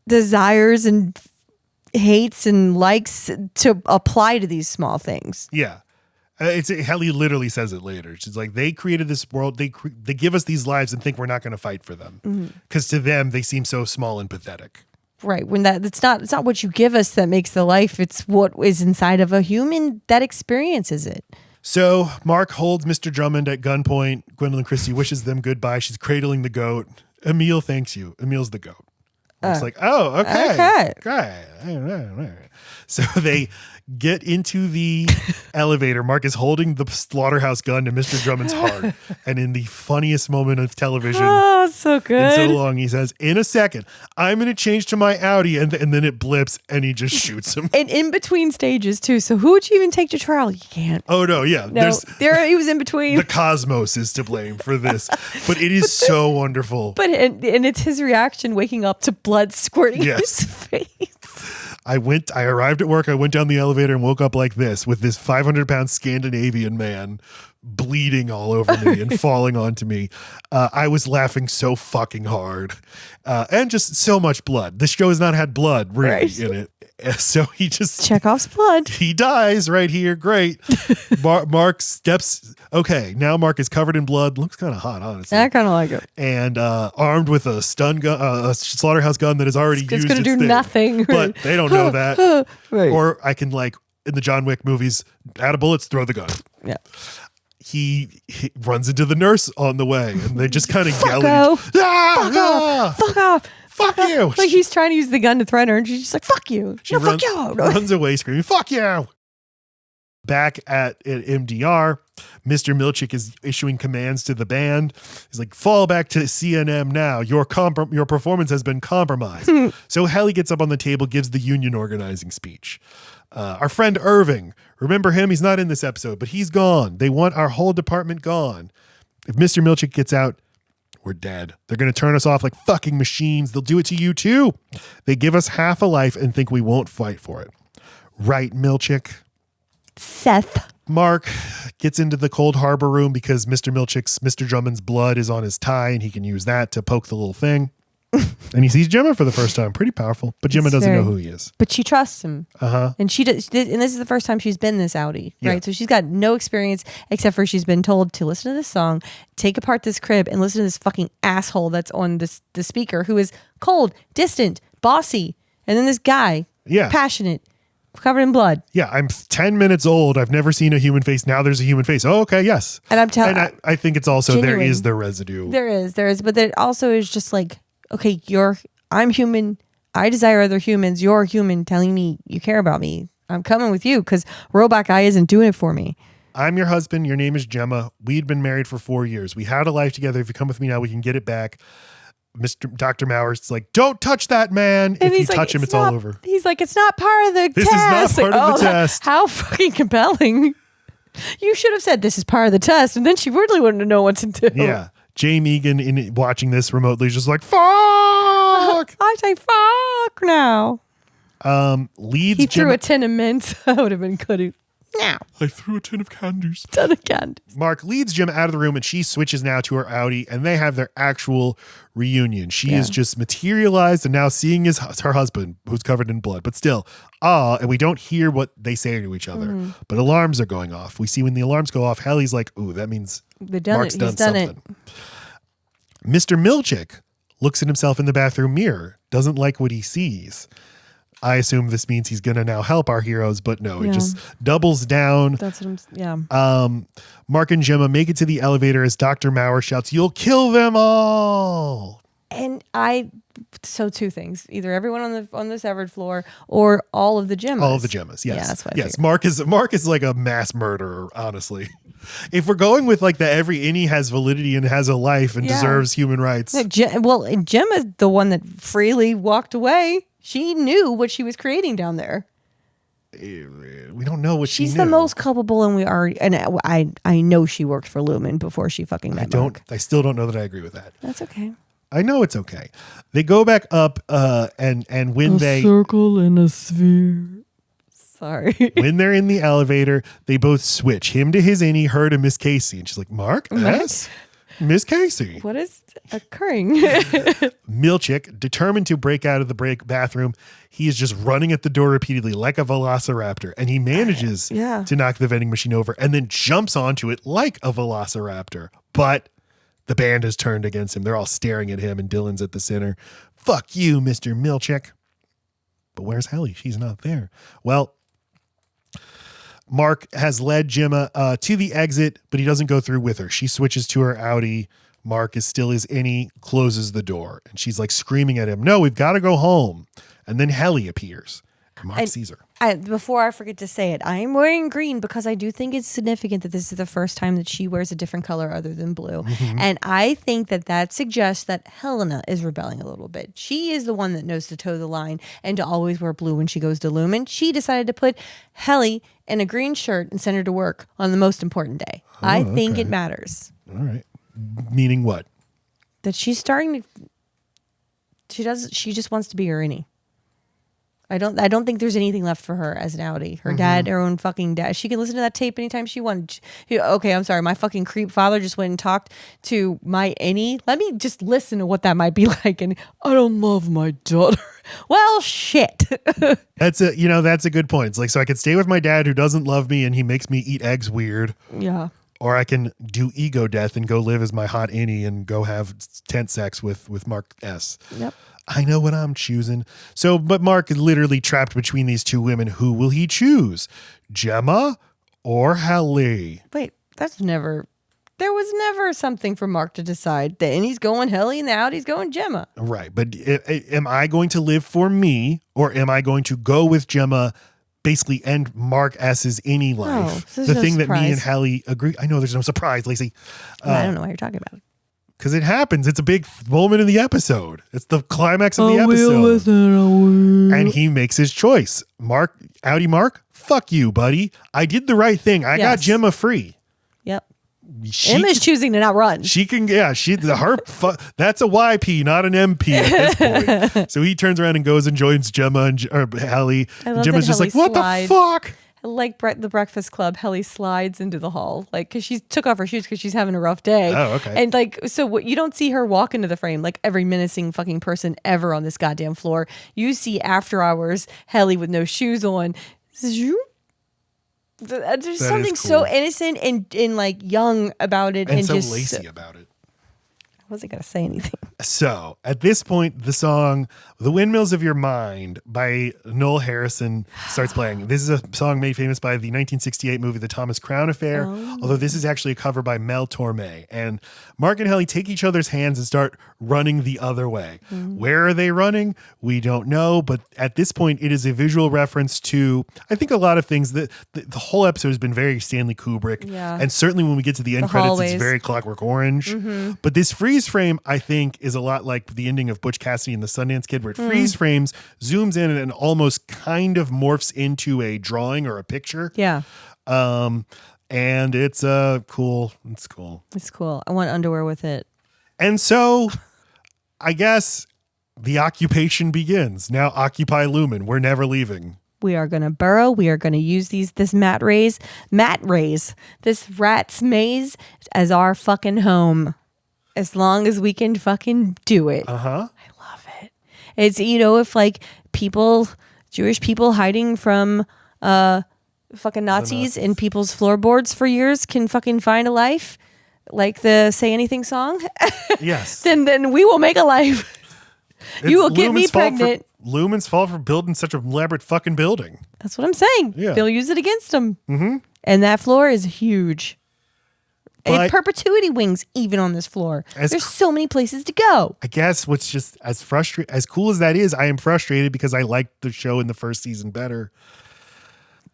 desires and hates and likes to apply to these small things. Yeah. Helly literally says it later. She's like, they created this world. They give us these lives and think we're not going to fight for them because to them they seem so small and pathetic. Right. When it's not what you give us that makes the life. It's what is inside of a human that experiences it. So Mark holds Mr. Drummond at gunpoint. Gwendolyn Christie wishes them goodbye. She's cradling the goat. Emil thanks you. Emil's the goat. It's like, oh, okay. Okay. Great. So they get into the elevator. Mark is holding the slaughterhouse gun to Mr. Drummond's heart. And in the funniest moment of television Oh, so in good. so long, he says, in a second, I'm going to change to my Audi. And then it blips and he just shoots him. And in between stages, too. So who would you even take to trial? You can't. Oh, no. Yeah. No, he was in between. The cosmos is to blame for this. But it is so wonderful. But and it's his reaction waking up to blood squirting in Yes. his face. I arrived at work, I went down the elevator and woke up like this with this 500-pound Scandinavian man bleeding all over me and falling onto me. I was laughing so fucking hard. And just so much blood. This show has not had blood really in it. So he just... Chekhov's blood. He dies right here. Great. Mark steps... Okay, now Mark is covered in blood. Looks kind of hot, honestly. I kind of like it. And armed with a stun gun, a slaughterhouse gun that is already used. It's going to do nothing. But they don't know that. Right. Or I can, like, in the John Wick movies, add a bullets, throw the gun. Yeah. He runs into the nurse on the way, and they just kind of yell Fuck at Fuck off. Fuck you. Like he's trying to use the gun to threaten her, and she's just like, fuck you. She fuck you. runs away screaming, fuck you. Back at MDR, Mr. Milchick is issuing commands to the band. He's like, fall back to CNM now. Your performance has been compromised. So Helly gets up on the table, gives the union organizing speech. Our friend Irving, remember him? He's not in this episode, but he's gone. They want our whole department gone. If Mr. Milchick gets out, we're dead. They're going to turn us off like fucking machines. They'll do it to you too. They give us half a life and think we won't fight for it. Right, Milchick? Seth. Mark gets into the Cold Harbor room because Mr. Drummond's blood is on his tie and he can use that to poke the little thing. And he sees Gemma for the first time. Pretty powerful. But Gemma doesn't know who he is. But she trusts him. Uh-huh. And she does, and this is the first time she's been this Audi, right? Yeah. So she's got no experience except for she's been told to listen to this song, take apart this crib, and listen to this fucking asshole that's on the speaker who is cold, distant, bossy. And then this guy, passionate, covered in blood. Yeah, I'm 10 minutes old. I've never seen a human face. Now there's a human face. Oh, okay, yes. And I'm telling you. I think it's also, genuine. there is the residue. There is. But there also is just like, okay, I'm human. I desire other humans. You're human telling me you care about me. I'm coming with you because robot guy isn't doing it for me. I'm your husband. Your name is Gemma. We'd been married for 4 years. We had a life together. If you come with me now, we can get it back. Dr. Mauer's like, don't touch that man. And if you touch him, it's all over. He's like, it's not part of the this test. This is not part of the test. How fucking compelling. You should have said this is part of the test. And then she really wouldn't know what to do. Yeah. Jay Megan, in watching this remotely, is just like, fuck. I say fuck now. He threw a tin of mints. I would have been good. Now. I threw a tin of candies. Mark leads Jim out of the room and she switches now to her Audi and they have their actual reunion. She is just materialized and now seeing her husband who's covered in blood, but still, and we don't hear what they say to each other, but alarms are going off. We see when the alarms go off, Helly's like, ooh, that means Mark's done something. Mr. Milchick looks at himself in the bathroom mirror, doesn't like what he sees. I assume this means he's going to now help our heroes, but no, it just doubles down. That's what I'm, Mark and Gemma make it to the elevator as Dr. Mauer shouts, "You'll kill them all." And so two things, either everyone on the severed floor or all of the Gemmas. All of the Gemmas, yes. Yeah, that's what I figured. Mark is like a mass murderer, honestly. If we're going with like every innie has validity and has a life and deserves human rights. Gemma's the one that freely walked away. She knew what she was creating down there. We don't know what she knew. She's the most culpable, and I know she worked for Lumon before she fucking met Mark. I still don't know that I agree with that. That's okay. I know it's okay. They go back up, and when a circle and a sphere. Sorry. When they're in the elevator, they both switch. Him to his innie, her to Miss Casey, and she's like, "Mark, yes, Miss Casey. What is occurring?" Milchick, determined to break out of the bathroom, he is just running at the door repeatedly like a velociraptor, and he manages to knock the vending machine over and then jumps onto it like a velociraptor. But the band has turned against him. They're all staring at him, and Dylan's at the center. "Fuck you, Mr. Milchick." But where's Helly? She's not there. Well, Mark has led Gemma to the exit, but he doesn't go through with her. She switches to her Audi. Mark is still his innie, closes the door. And she's like screaming at him, no, we've got to go home. And then Helly appears. And Mark sees her. Before I forget to say it, I am wearing green because I do think it's significant that this is the first time that she wears a different color other than blue. Mm-hmm. And I think that suggests that Helena is rebelling a little bit. She is the one that knows to toe the line and to always wear blue when she goes to Lumon. She decided to put Helly in a green shirt and send her to work on the most important day. I think it matters. All right. Meaning what? That she's starting to... She just wants to be her innie. I don't think there's anything left for her as an outie. Her dad, her own fucking dad. She can listen to that tape anytime she wanted. Okay, I'm sorry. My fucking creep father just went and talked to my innie. Let me just listen to what that might be like. And I don't love my daughter. Well, shit. That's a good point. It's like, so I could stay with my dad who doesn't love me and he makes me eat eggs weird. Yeah. Or I can do ego death and go live as my hot innie and go have tent sex with Mark S. Yep. I know what I'm choosing. So, but Mark is literally trapped between these two women. Who will he choose? Gemma or Helly? Wait, there was never something for Mark to decide. The innie's going Helly and the outie's going Gemma. Right. But am I going to live for me or am I going to go with Gemma, basically end Mark S's innie life? No, the thing that me and Helly agree. I know there's no surprise, Lacey. I don't know what you're talking about. Because it happens. It's a big moment in the episode. It's the climax of the episode. And he makes his choice. Outie Mark, fuck you, buddy. I did the right thing. I got Gemma free. Yep. Emma's choosing to not run. She can, that's a YP, not an MP at this point. So he turns around and goes and joins Gemma or Helly. Gemma's just like, what the fuck? Like the Breakfast Club, Helly slides into the hall, like, because she took off her shoes because she's having a rough day. Oh, okay. And like, so what, you don't see her walk into the frame like every menacing fucking person ever on this goddamn floor. You see after hours Helly with no shoes on. There's something cool. So innocent and like young about it, and so just lacy about it. I wasn't gonna say anything. So at this point, the song "The Windmills of Your Mind" by Noel Harrison starts playing. This is a song made famous by the 1968 movie The Thomas Crown Affair, although this is actually a cover by Mel Torme. And Mark and Helly take each other's hands and start running the other way. Where are they running? We don't know, but at this point, it is a visual reference to, I think, a lot of things. That the whole episode has been very Stanley Kubrick, and certainly when we get to the end credits, hallways. It's very Clockwork Orange. But this freeze frame, I think, is a lot like the ending of Butch Cassidy and the Sundance Kid, where it freeze frames, zooms in, and almost kind of morphs into a drawing or a picture. Yeah. And it's cool. It's cool. It's cool. I want underwear with it. And so I guess the occupation begins. Now occupy Lumon. We're never leaving. We are going to burrow. We are going to use this mat race, this rat's maze as our fucking home. As long as we can fucking do it. I love it. It's, if like Jewish people hiding from fucking Nazis in people's floorboards for years can fucking find a life, like the Say Anything song. Yes. then we will make a life. You will get me pregnant. Lumon's fault for building such an elaborate fucking building. That's what I'm saying. Yeah. They'll use it against them. And that floor is huge. And perpetuity wings even on this floor. There's so many places to go. I guess what's just as cool as that is, I am frustrated because I liked the show in the first season better.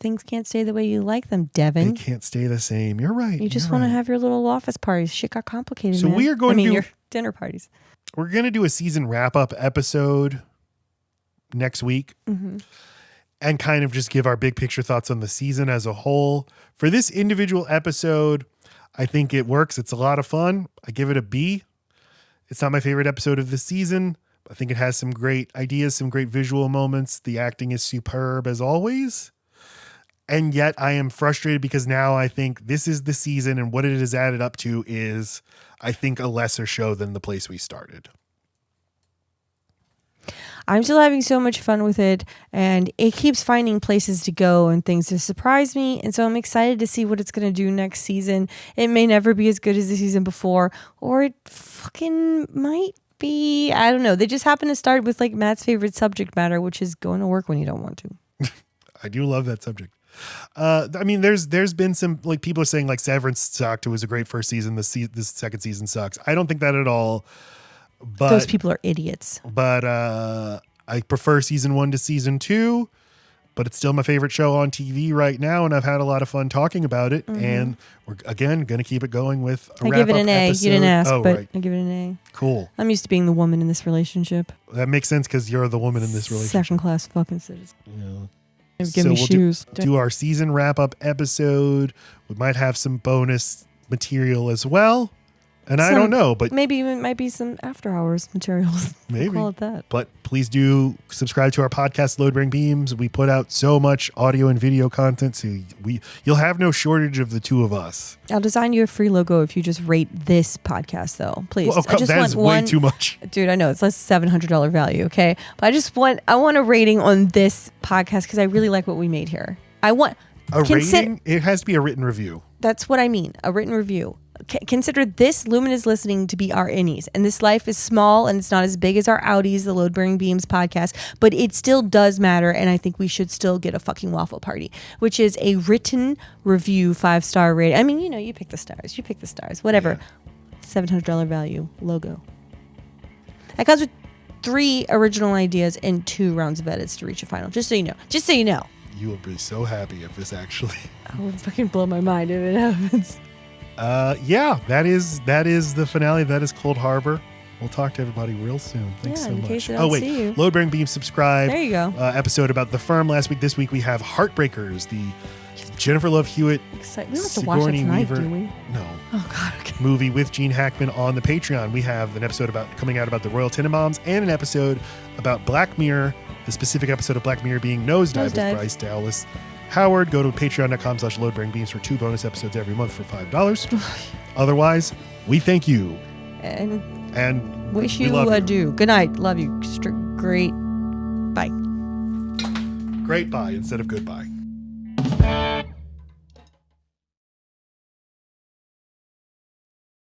Things can't stay the way you like them, Devin. They can't stay the same. You're right. You just want to have your little office parties. Shit got complicated, man. We are going your dinner parties. We're going to do a season wrap-up episode next week. And kind of just give our big picture thoughts on the season as a whole. For this individual episode, I think it works. It's a lot of fun. I give it a B. It's not my favorite episode of the season. I think it has some great ideas, some great visual moments. The acting is superb as always. And yet I am frustrated because now I think this is the season and what it has added up to is, I think, a lesser show than the place we started. I'm still having so much fun with it, and it keeps finding places to go and things to surprise me. And so I'm excited to see what it's going to do next season. It may never be as good as the season before, or it fucking might be. I don't know. They just happen to start with like Matt's favorite subject matter, which is going to work when you don't want to. I do love that subject. I mean, there's been some, like, people are saying like Severance sucked. It was a great first season. This second season sucks. I don't think that at all. But Those people are idiots. But I prefer season 1 to season 2. But it's still my favorite show on TV right now, and I've had a lot of fun talking about it. Mm-hmm. And we're, again, going to keep it going with a I wrap-up give it an A. episode. You didn't ask, oh, but right. I give it an A. Cool. I'm used to being the woman in this relationship. That makes sense because you're the woman in this relationship. Second class fucking citizen. Yeah. Give me we'll shoes. do our season wrap-up episode. We might have some bonus material as well. And I don't know, but maybe it might be some after hours materials. Maybe. We'll call it that. But please do subscribe to our podcast, Load Bearing Beams. We put out so much audio and video content, so you'll have no shortage of the two of us. I'll design you a free logo if you just rate this podcast, though. Please. Well, I just that want is one, way too much. Dude, I know it's less $700 value. Okay, but I want a rating on this podcast because I really like what we made here. I want a rating. It has to be a written review. That's what I mean. A written review. Consider this Lumon Is Listening to be our innies. And this life is small and it's not as big as our Outies, the Load Bearing Beams podcast, but it still does matter. And I think we should still get a fucking waffle party, which is a written review, 5-star rating. I mean, you pick the stars. You pick the stars. Whatever. Yeah. $700 value logo. That comes with 3 original ideas and 2 rounds of edits to reach a final. Just so you know. Just so you know. You will be so happy if this actually... I would fucking blow my mind if it happens. Yeah, that is the finale. That is Cold Harbor. We'll talk to everybody real soon. Thanks so much. Case I don't see you. Load Bearing Beam, subscribe. There you go. Episode about The Firm last week. This week we have Heartbreakers, the Jennifer Love Hewitt. We don't have to watch that tonight, Weaver, do we? No. Oh God. Okay. Movie with Gene Hackman on the Patreon. We have an episode coming out about the Royal Tenenbaums and an episode about Black Mirror. The specific episode of Black Mirror being Nosedive with Bryce Dallas Howard. Go to patreon.com/loadbearingbeams for 2 bonus episodes every month for $5. Otherwise, we thank you. And wish you adieu. Good night. Love you. Great. Bye. Great bye instead of goodbye.